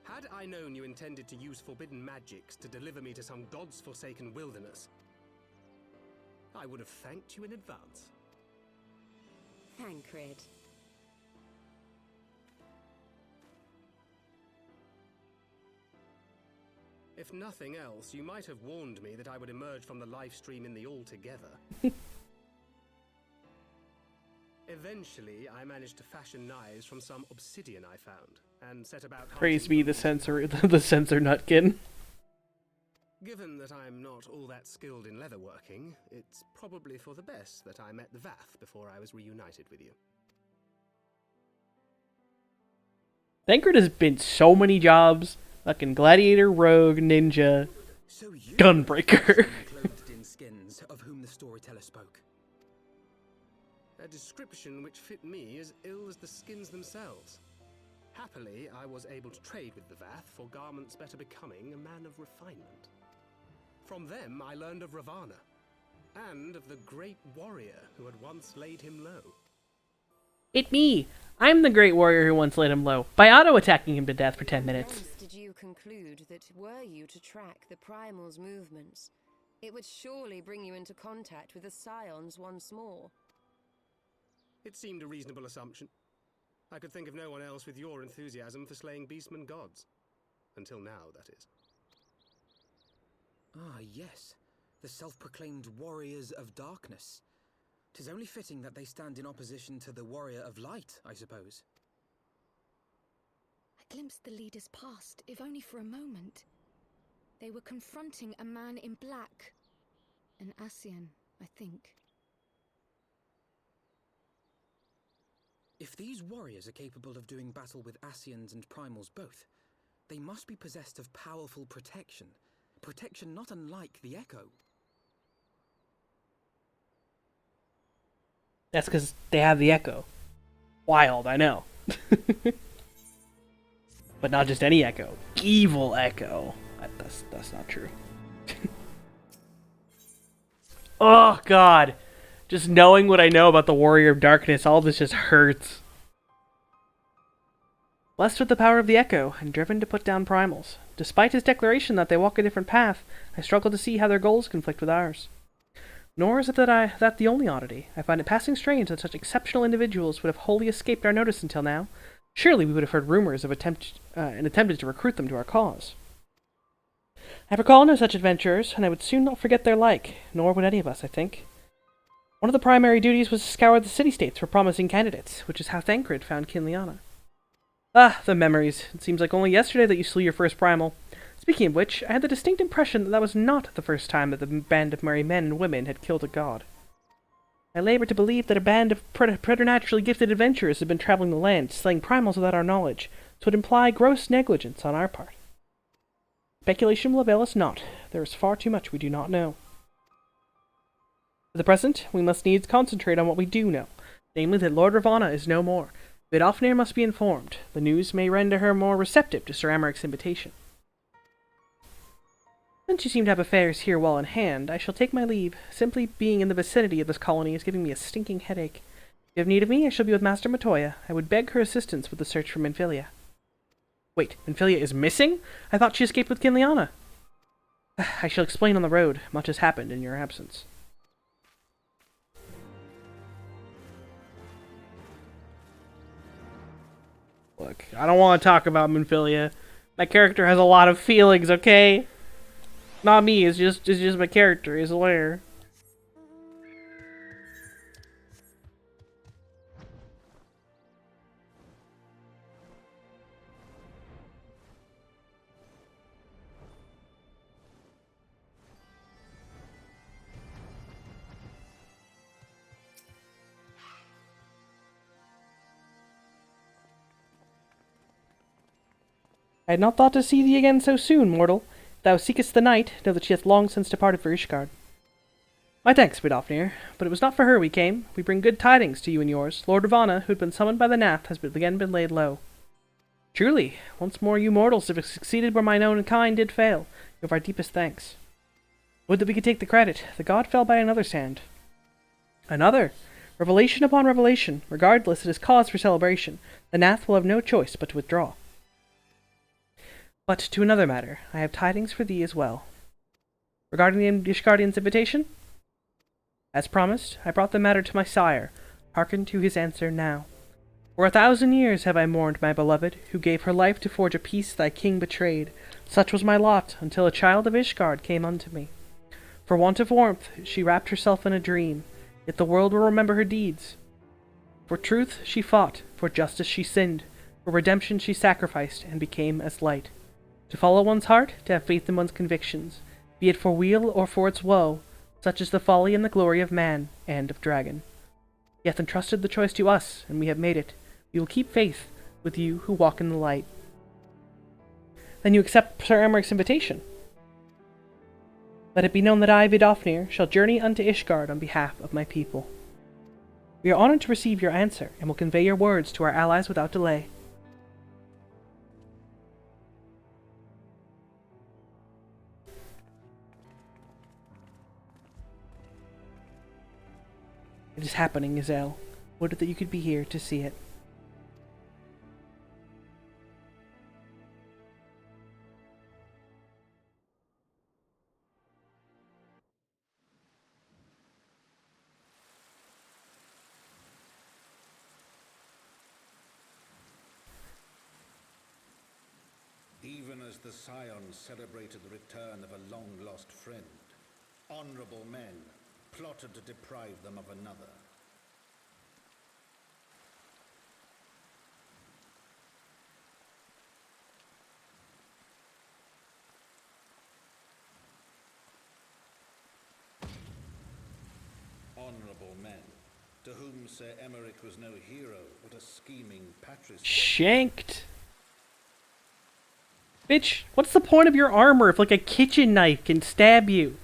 had I known you intended to use forbidden magics to deliver me to some god's forsaken wilderness, I would have thanked you in advance. Thancred. If nothing else, you might have warned me that I would emerge from the live stream in the altogether. Eventually, I managed to fashion knives from some obsidian I found, and set about... Praise be the censor nutkin. Given that I'm not all that skilled in leatherworking, it's probably for the best that I met the Vath before I was reunited with you. Thancred has been so many jobs. Fucking gladiator, rogue, ninja, So you gunbreaker. clothed in skins of whom the storyteller spoke. A description which fit me as ill as the skins themselves. Happily, I was able to trade with the Vath for garments better becoming a man of refinement. From them, I learned of Ravana, and of the great warrior who had once laid him low. It me! I'm the great warrior who once laid him low, by auto-attacking him to death for 10 minutes. Whence did you conclude that were you to track the Primal's movements, it would surely bring you into contact with the Scions once more? It seemed a reasonable assumption. I could think of no one else with your enthusiasm for slaying beastmen gods. Until now, that is. Ah, yes. The self-proclaimed warriors of darkness. 'Tis only fitting that they stand in opposition to the warrior of light, I suppose. I glimpsed the leaders past, if only for a moment. They were confronting a man in black. An Ascian, I think. If these warriors are capable of doing battle with Ascians and Primals both, they must be possessed of powerful protection. Protection not unlike the Echo. That's because they have the Echo. Wild, I know. But not just any Echo. Evil Echo. That's not true. Oh, God. Just knowing what I know about the Warrior of Darkness, all this just hurts. Blessed with the power of the Echo, and driven to put down primals. Despite his declaration that they walk a different path, I struggle to see how their goals conflict with ours. Nor is it that the only oddity. I find it passing strange that such exceptional individuals would have wholly escaped our notice until now. Surely we would have heard rumors of and attempted to recruit them to our cause. I recall no such adventurers, and I would soon not forget their like, nor would any of us, I think. One of the primary duties was to scour the city-states for promising candidates, which is how Thancred found Kinliana. Ah, the memories. It seems like only yesterday that you slew your first primal. Speaking of which, I had the distinct impression that that was not the first time that the band of merry men and women had killed a god. I labor to believe that a band of preternaturally gifted adventurers had been traveling the land, slaying primals without our knowledge, so it would imply gross negligence on our part. Speculation will avail us not. There is far too much we do not know. For the present, we must needs concentrate on what we do know, namely that Lord Ravana is no more. Vidofnir must be informed. The news may render her more receptive to Sir Amaric's invitation. Since you seem to have affairs here well in hand, I shall take my leave. Simply being in the vicinity of this colony is giving me a stinking headache. If you have need of me, I shall be with Master Matoya. I would beg her assistance with the search for Minfilia. Wait, Minfilia is missing? I thought she escaped with Kinliana. I shall explain on the road. Much has happened in your absence. Look, I don't want to talk about Minfilia. My character has a lot of feelings, okay? Not me, it's just my character, he's aware. I had not thought to see thee again so soon, mortal. If thou seekest the night, know that she hath long since departed for Ishgard. My thanks, Vidofnir, but it was not for her we came. We bring good tidings to you and yours. Lord Ravana, who had been summoned by the Nath, has again been laid low. Truly, once more you mortals have succeeded where mine own kind did fail. You have our deepest thanks. Would that we could take the credit. The god fell by another's hand. Another? Revelation upon revelation. Regardless, it is cause for celebration. The Nath will have no choice but to withdraw. But to another matter, I have tidings for thee as well. Regarding the Ishgardian's invitation? As promised, I brought the matter to my sire. Hearken to his answer now. For 1,000 years have I mourned my beloved, who gave her life to forge a peace thy king betrayed. Such was my lot, until a child of Ishgard came unto me. For want of warmth, she wrapped herself in a dream, yet the world will remember her deeds. For truth she fought, for justice she sinned, for redemption she sacrificed, and became as light. To follow one's heart, to have faith in one's convictions, be it for weal or for its woe, such is the folly and the glory of man and of dragon. He hath entrusted the choice to us, and we have made it. We will keep faith with you who walk in the light. Then you accept Sir Amaric's invitation. Let it be known that I, Vidofnir, shall journey unto Ishgard on behalf of my people. We are honored to receive your answer, and will convey your words to our allies without delay. It is happening, Izel. Would that you could be here to see it. Even as the Scions celebrated the return of a long-lost friend, honorable men plotted to deprive them of another. Honorable men, to whom Sir Emeric was no hero, but a scheming patrician. Shanked! Bitch, what's the point of your armor if like a kitchen knife can stab you?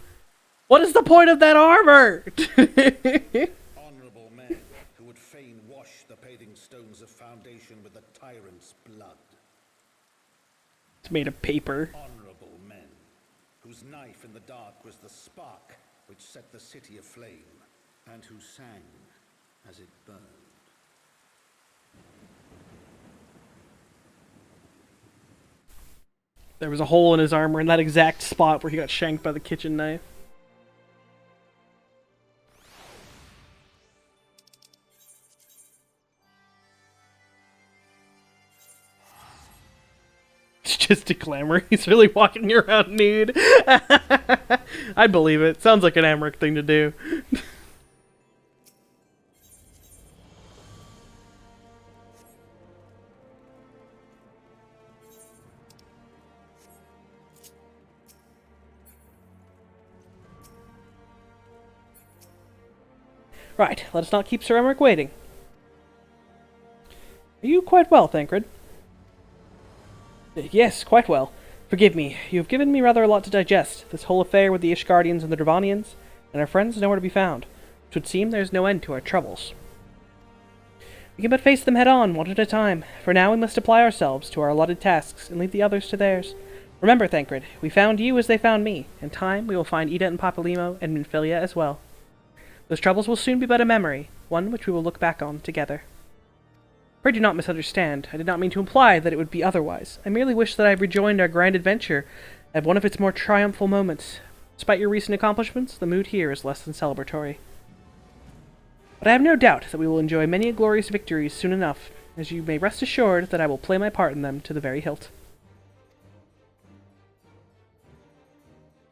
What is the point of that armor? Honorable men who would fain wash the paving stones of foundation with the tyrant's blood. It's made of paper. Honorable men whose knife in the dark was the spark which set the city aflame, and who sang as it burned. There was a hole in his armor in that exact spot where he got shanked by the kitchen knife. It's just a glamour. He's really walking around nude. I believe it. Sounds like an Amric thing to do. Right, let us not keep Sir Emmerich waiting. Are you quite well, Thancred? Yes, quite well. Forgive me, you have given me rather a lot to digest. This whole affair with the Ishgardians and the Dravanians, and our friends nowhere to be found. It would seem there is no end to our troubles. We can but face them head on, one at a time. For now we must apply ourselves to our allotted tasks, and leave the others to theirs. Remember, Thancred, we found you as they found me. In time, we will find Eda and Papalymo, and Minfilia as well. Those troubles will soon be but a memory, one which we will look back on together. Pray do not misunderstand. I did not mean to imply that it would be otherwise. I merely wish that I had rejoined our grand adventure at one of its more triumphal moments. Despite your recent accomplishments, the mood here is less than celebratory. But I have no doubt that we will enjoy many a glorious victories soon enough, as you may rest assured that I will play my part in them to the very hilt.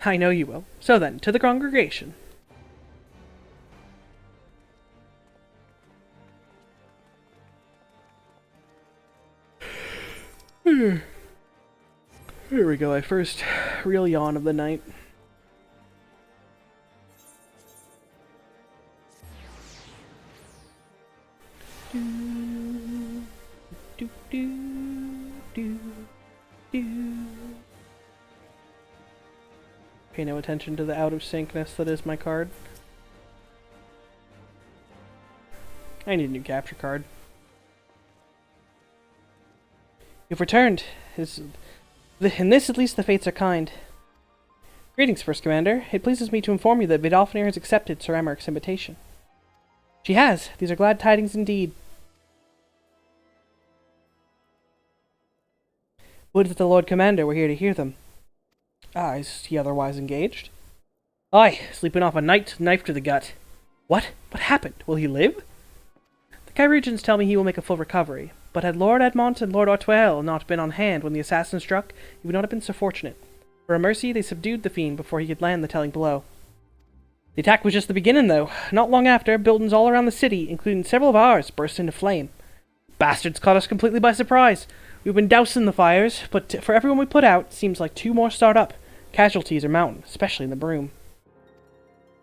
I know you will. So then, to the congregation. Here we go, my first real yawn of the night. Pay no attention to the out-of-syncness that is my card. I need a new capture card. You've returned. In this, at least, the fates are kind. Greetings, First Commander. It pleases me to inform you that Vidofnir has accepted Sir Emmerich's invitation. She has. These are glad tidings indeed. Would that the Lord Commander were here to hear them. Ah, is he otherwise engaged? Aye, sleeping off a night, knife to the gut. What? What happened? Will he live? The Kyrigians tell me he will make a full recovery, but had Lord Edmont and Lord Artoel not been on hand when the assassin struck, he would not have been so fortunate. For a mercy, they subdued the fiend before he could land the telling blow. The attack was just the beginning, though. Not long after, buildings all around the city, including several of ours, burst into flame. Bastards caught us completely by surprise. We've been dousing the fires, but for everyone we put out, seems like 2 more start up. Casualties are mounting, especially in the Broom.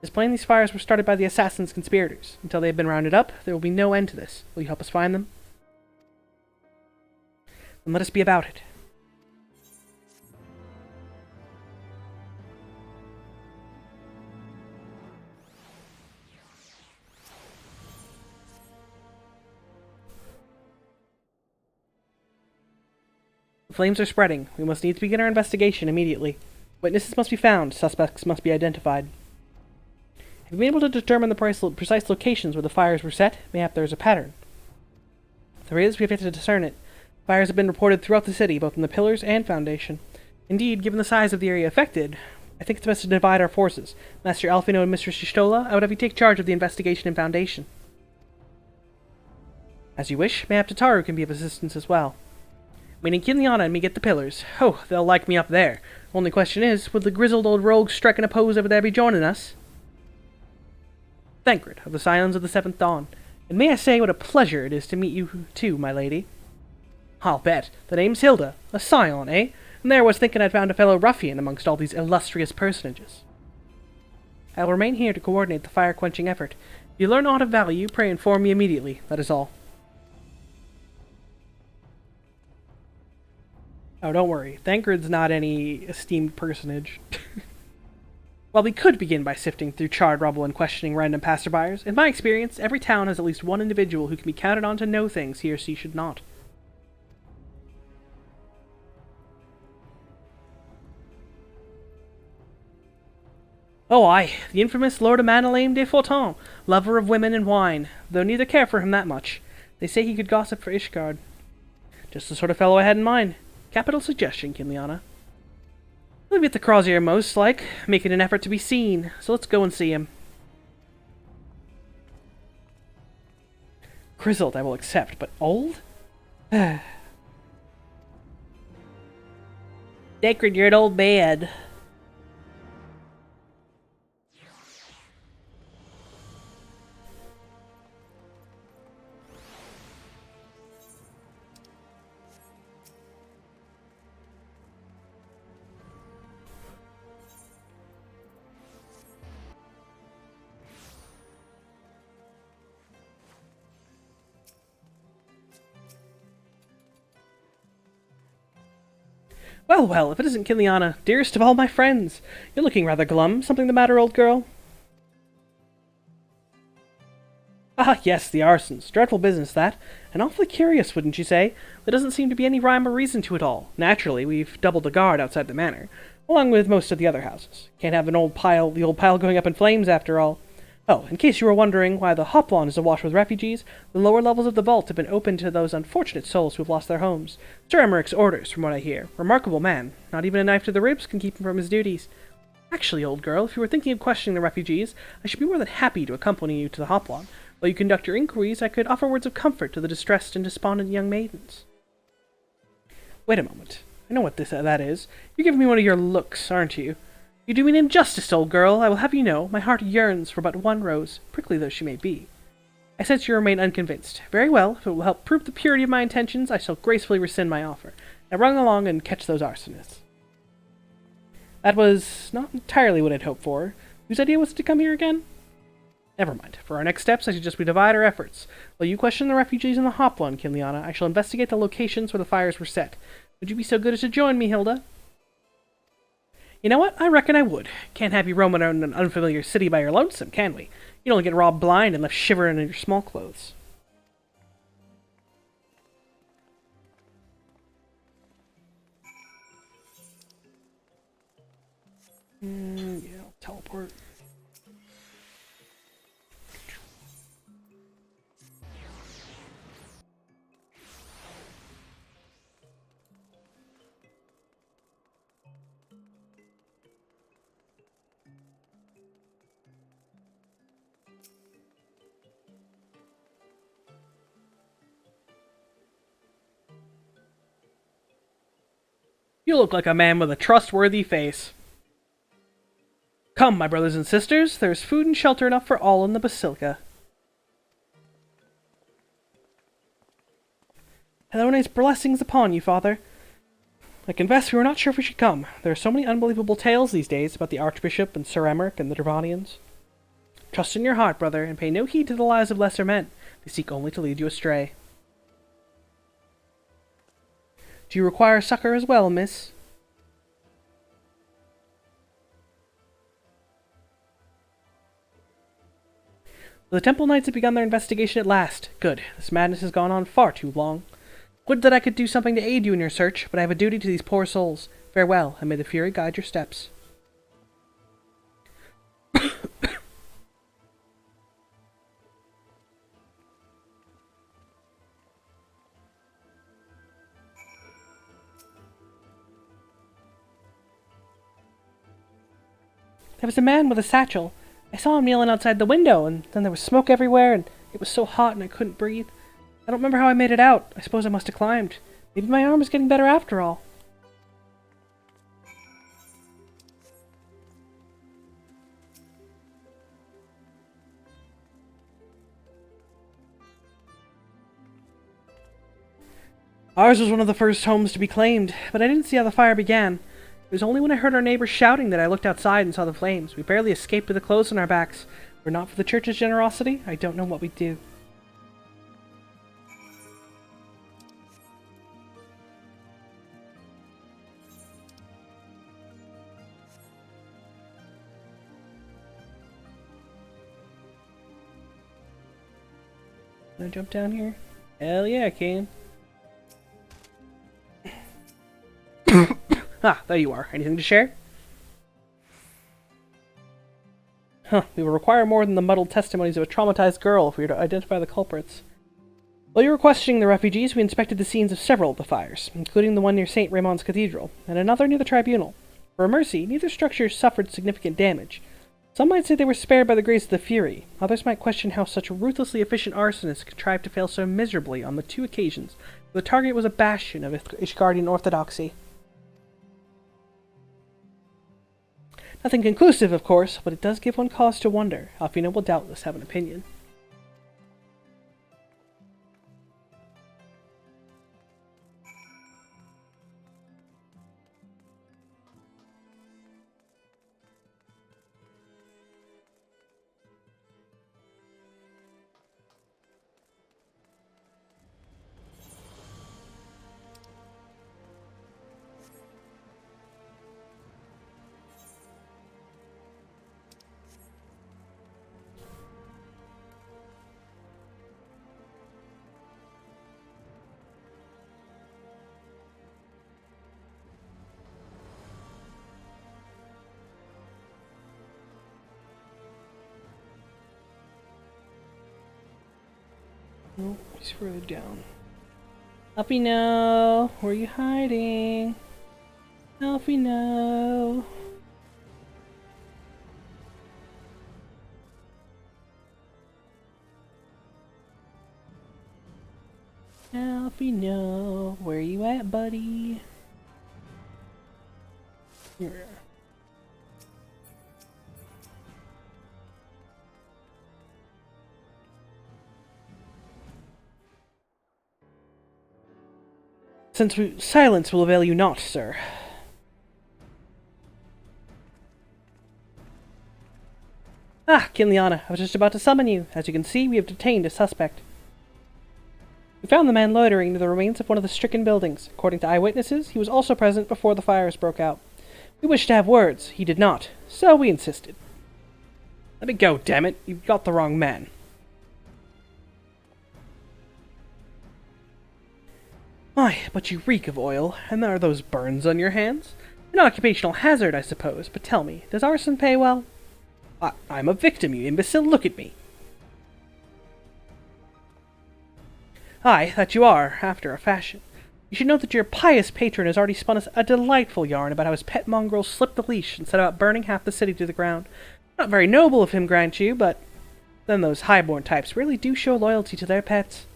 It's plain these fires were started by the assassin's conspirators. Until they have been rounded up, there will be no end to this. Will you help us find them? Then let us be about it. The flames are spreading. We must needs begin our investigation immediately. Witnesses must be found. Suspects must be identified. Have you been able to determine the precise locations where the fires were set? Mayhap there is a pattern. If there is, we have yet to discern it. Fires have been reported throughout the city, both in the pillars and foundation. Indeed, given the size of the area affected, I think it's best to divide our forces. Master Alfino and Mistress Y'shtola, I would have you take charge of the investigation in foundation. As you wish, mayhap Tataru can be of assistance as well. Meaning Kinliana and me get the pillars. Oh, they'll like me up there. Only question is, would the grizzled old rogues striking a pose over there be joining us? Thancred, of the Scions of the Seventh Dawn. And may I say what a pleasure it is to meet you too, my lady. I'll bet. The name's Hilda. A Scion, eh? And there I was thinking I'd found a fellow ruffian amongst all these illustrious personages. I'll remain here to coordinate the fire-quenching effort. If you learn aught of value, pray inform me immediately. That is all. Oh, don't worry. Thancred's not any esteemed personage. While we could begin by sifting through charred rubble and questioning random passerbyers, in my experience, every town has at least one individual who can be counted on to know things he or she should not. Oh aye, the infamous Lord Amanalaim de Fortin, lover of women and wine, though neither care for him that much. They say he could gossip for Ishgard. Just the sort of fellow I had in mind. Capital suggestion, Kinliana. He'll be at the crozier most like, making an effort to be seen, so let's go and see him. Grizzled I will accept, but old? Thancred, you're an old man. Well, well, if it isn't Kiliana, dearest of all my friends. You're looking rather glum. Something the matter, old girl? Ah, yes, the arsons. Dreadful business, that. And awfully curious, wouldn't you say? There doesn't seem to be any rhyme or reason to it all. Naturally, we've doubled the guard outside the manor, along with most of the other houses. Can't have the old pile going up in flames, after all. Oh, in case you were wondering why the hop lawn is awash with refugees, the lower levels of the vault have been opened to those unfortunate souls who have lost their homes. Sir Emmerich's orders, from what I hear. Remarkable man. Not even a knife to the ribs can keep him from his duties. Actually, old girl, if you were thinking of questioning the refugees, I should be more than happy to accompany you to the hop lawn. While you conduct your inquiries, I could offer words of comfort to the distressed and despondent young maidens. Wait a moment. I know what that is. You're giving me one of your looks, aren't you? You do me an injustice, old girl. I will have you know, my heart yearns for but one rose, prickly though she may be. I sense you remain unconvinced. Very well, if it will help prove the purity of my intentions, I shall gracefully rescind my offer. Now run along and catch those arsonists. That was not entirely what I'd hoped for. Whose idea was it to come here again? Never mind. For our next steps, I suggest we divide our efforts. While you question the refugees in the hop lawn, Kiliana, I shall investigate the locations where the fires were set. Would you be so good as to join me, Hilda? You know what? I reckon I would. Can't have you roaming around an unfamiliar city by your lonesome, can we? You don't get robbed blind and left shivering in your small clothes. Yeah, I'll teleport. You look like a man with a trustworthy face. Come, my brothers and sisters, there is food and shelter enough for all in the Basilica. Hellone's blessings upon you, Father. I confess we were not sure if we should come. There are so many unbelievable tales these days about the Archbishop and Sir Emmerich and the Dervanians. Trust in your heart, brother, and pay no heed to the lies of lesser men. They seek only to lead you astray. Do you require succor as well, miss? The Temple Knights have begun their investigation at last. Good. This madness has gone on far too long. Would that I could do something to aid you in your search, but I have a duty to these poor souls. Farewell, and may the Fury guide your steps. There was a man with a satchel. I saw him kneeling outside the window, and then there was smoke everywhere, and it was so hot and I couldn't breathe. I don't remember how I made it out. I suppose I must have climbed. Maybe my arm is getting better after all. Ours was one of the first homes to be claimed, but I didn't see how the fire began. It was only when I heard our neighbors shouting that I looked outside and saw the flames. We barely escaped with the clothes on our backs. Were it not for the church's generosity, I don't know what we'd do. Can I jump down here? Hell yeah, I can. Ah, there you are. Anything to share? Huh, we will require more than the muddled testimonies of a traumatized girl if we are to identify the culprits. While you were questioning the refugees, we inspected the scenes of several of the fires, including the one near St. Raymond's Cathedral, and another near the Tribunal. For a mercy, neither structure suffered significant damage. Some might say they were spared by the grace of the Fury. Others might question how such ruthlessly efficient arsonists contrived to fail so miserably on the two occasions where the target was a bastion of Ishgardian orthodoxy. Nothing conclusive, of course, but it does give one cause to wonder. Alfina will doubtless have an opinion. Oh, he's further down. Alfie, no! Where are you hiding? Alfie, no! Alfie, no! Where you at, buddy? Here. Silence will avail you not, sir. Ah, Kinliana, I was just about to summon you. As you can see, we have detained a suspect. We found the man loitering near the remains of one of the stricken buildings. According to eyewitnesses, he was also present before the fires broke out. We wished to have words. He did not, so we insisted. Let me go, damn it! You've got the wrong man. Why, but you reek of oil, and there are those burns on your hands. An occupational hazard, I suppose, but tell me, does arson pay well? I'm a victim, you imbecile, look at me. Aye, that you are, after a fashion. You should note that your pious patron has already spun us a delightful yarn about how his pet mongrel slipped the leash and set about burning half the city to the ground. Not very noble of him, grant you, but then those highborn types really do show loyalty to their pets.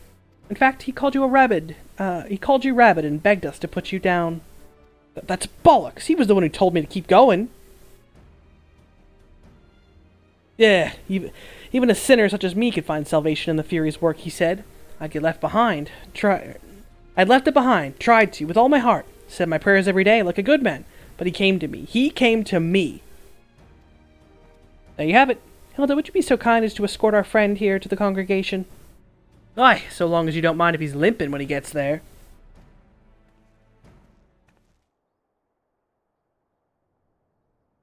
In fact, he called you rabid and begged us to put you down. That's bollocks! He was the one who told me to keep going! Yeah, even a sinner such as me could find salvation in the Fury's work, he said. I'd get left behind. I'd left it behind, tried to, with all my heart. Said my prayers every day, like a good man. But he came to me. He came to me! There you have it. Hilda, would you be so kind as to escort our friend here to the congregation? Aye, so long as you don't mind if he's limping when he gets there.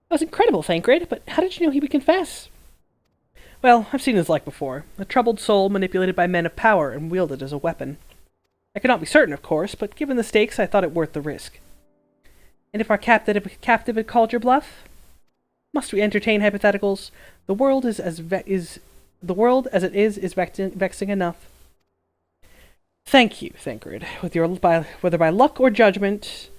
That was incredible, Thancred, but how did you know he would confess? Well, I've seen his like before. A troubled soul manipulated by men of power and wielded as a weapon. I could not be certain, of course, but given the stakes, I thought it worth the risk. And if our captive had called your bluff? Must we entertain hypotheticals? The world as it is vexing enough. Thank you, Thancred. Whether by luck or judgment,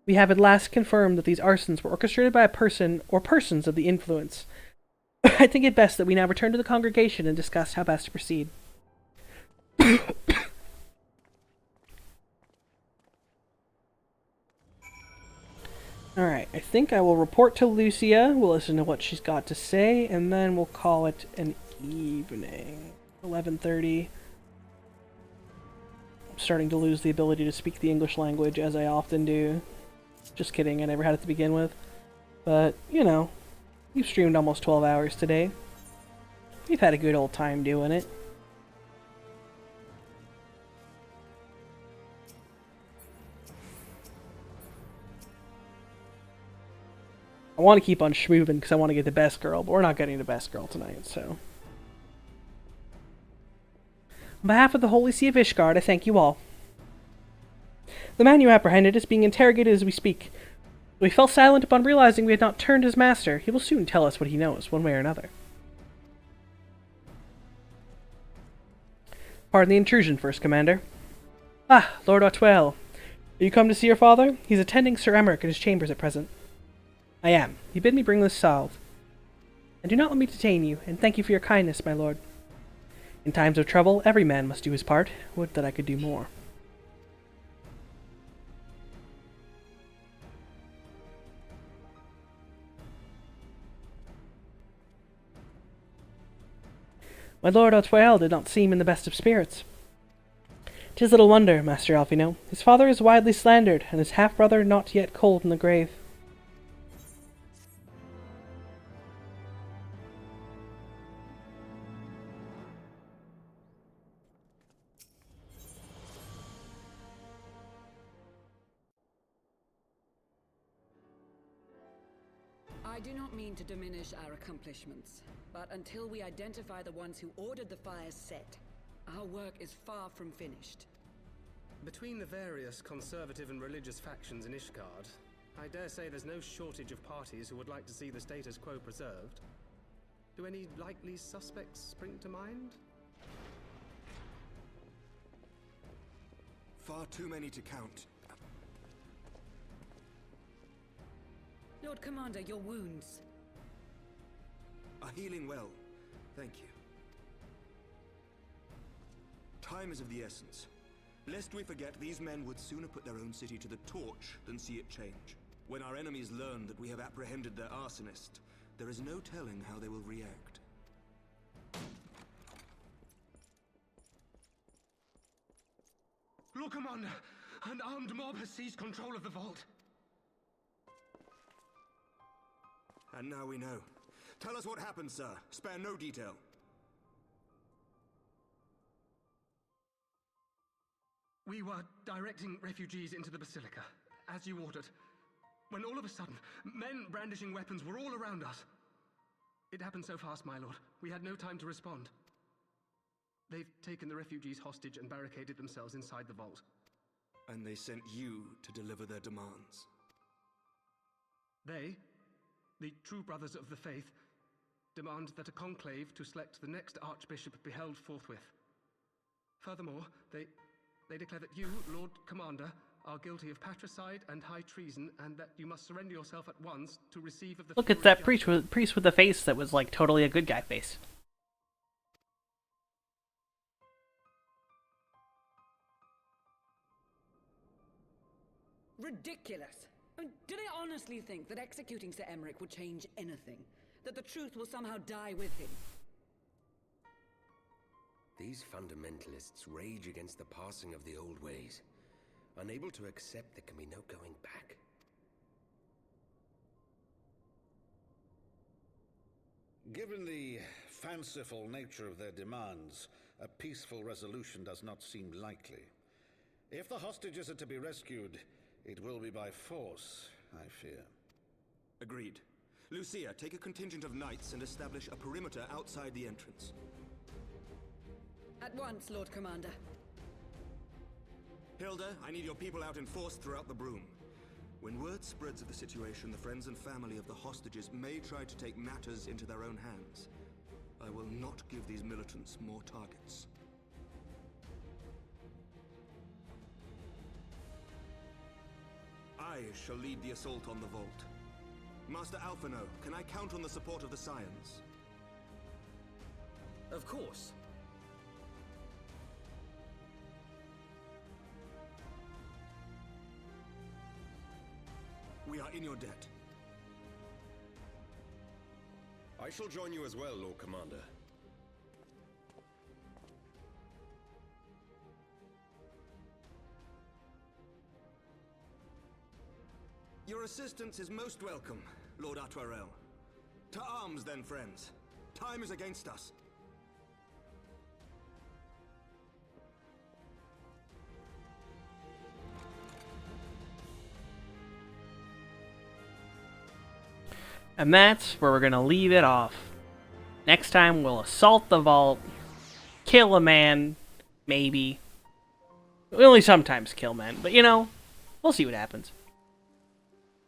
we have at last confirmed that these arsons were orchestrated by a person or persons of the influence. I think it best that we now return to the congregation and discuss how best to proceed. Alright, I think I will report to Lucia. We'll listen to what she's got to say, and then we'll call it an evening. 11:30. I'm starting to lose the ability to speak the English language, as I often do. Just kidding, I never had it to begin with. But, you know, we've streamed almost 12 hours today. We've had a good old time doing it. I want to keep on schmoovin' because I want to get the best girl, but we're not getting the best girl tonight, so. On behalf of the Holy See of Ishgard, I thank you all. The man you apprehended is being interrogated as we speak. Though he fell silent upon realizing we had not turned his master, he will soon tell us what he knows, one way or another. Pardon the intrusion, First Commander. Ah, Lord Otwell. Are you come to see your father? He's attending Sir Emmerich in his chambers at present. I am. He bid me bring this salve. And do not let me detain you, and thank you for your kindness, my lord. In times of trouble, every man must do his part. Would that I could do more. My lord Otwell did not seem in the best of spirits. 'Tis little wonder, Master Alfino. His father is widely slandered, and his half-brother not yet cold in the grave. I do not mean to diminish our accomplishments, but until we identify the ones who ordered the fires set, our work is far from finished. Between the various conservative and religious factions in Ishgard, I dare say there's no shortage of parties who would like to see the status quo preserved. Do any likely suspects spring to mind? Far too many to count. Lord Commander, your wounds. Are healing well. Thank you. Time is of the essence. Lest we forget, these men would sooner put their own city to the torch than see it change. When our enemies learn that we have apprehended their arsonist, there is no telling how they will react. Lord Commander, an armed mob has seized control of the vault. And now we know. Tell us what happened, sir. Spare no detail. We were directing refugees into the Basilica, as you ordered, when all of a sudden, men brandishing weapons were all around us. It happened so fast, my lord. We had no time to respond. They've taken the refugees hostage and barricaded themselves inside the vault. And they sent you to deliver their demands. They, the true brothers of the faith, demand that a conclave to select the next archbishop be held forthwith. Furthermore, they declare that you, Lord Commander, are guilty of patricide and high treason, and that you must surrender yourself at once to receive of the... Look, it's that priest with the face that was like totally a good guy face. Ridiculous! I mean, do they honestly think that executing Sir Emmerich would change anything? That the truth will somehow die with him? These fundamentalists rage against the passing of the old ways, unable to accept there can be no going back. Given the fanciful nature of their demands, a peaceful resolution does not seem likely. If the hostages are to be rescued, it will be by force, I fear. Agreed. Lucia, take a contingent of knights and establish a perimeter outside the entrance. At once, Lord Commander. Hilda, I need your people out in force throughout the Broom. When word spreads of the situation, the friends and family of the hostages may try to take matters into their own hands. I will not give these militants more targets. I shall lead the assault on the vault. Master Alphino, can I count on the support of the Scions? Of course. We are in your debt. I shall join you as well, Lord Commander. Your assistance is most welcome, Lord Atwarel. To arms, then, friends. Time is against us. And that's where we're gonna leave it off. Next time we'll assault the vault, kill a man, maybe. We only sometimes kill men, but you know, we'll see what happens.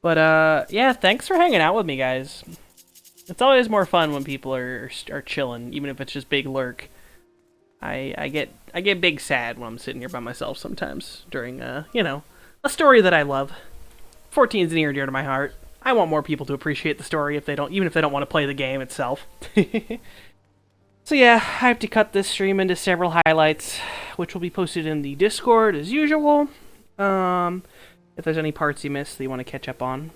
But yeah, thanks for hanging out with me, guys. It's always more fun when people are chilling, even if it's just big lurk. I get big sad when I'm sitting here by myself sometimes during you know, a story that I love. 14's near and dear to my heart. I want more people to appreciate the story even if they don't want to play the game itself. So yeah, I have to cut this stream into several highlights, which will be posted in the Discord as usual. If there's any parts you missed that you want to catch up on,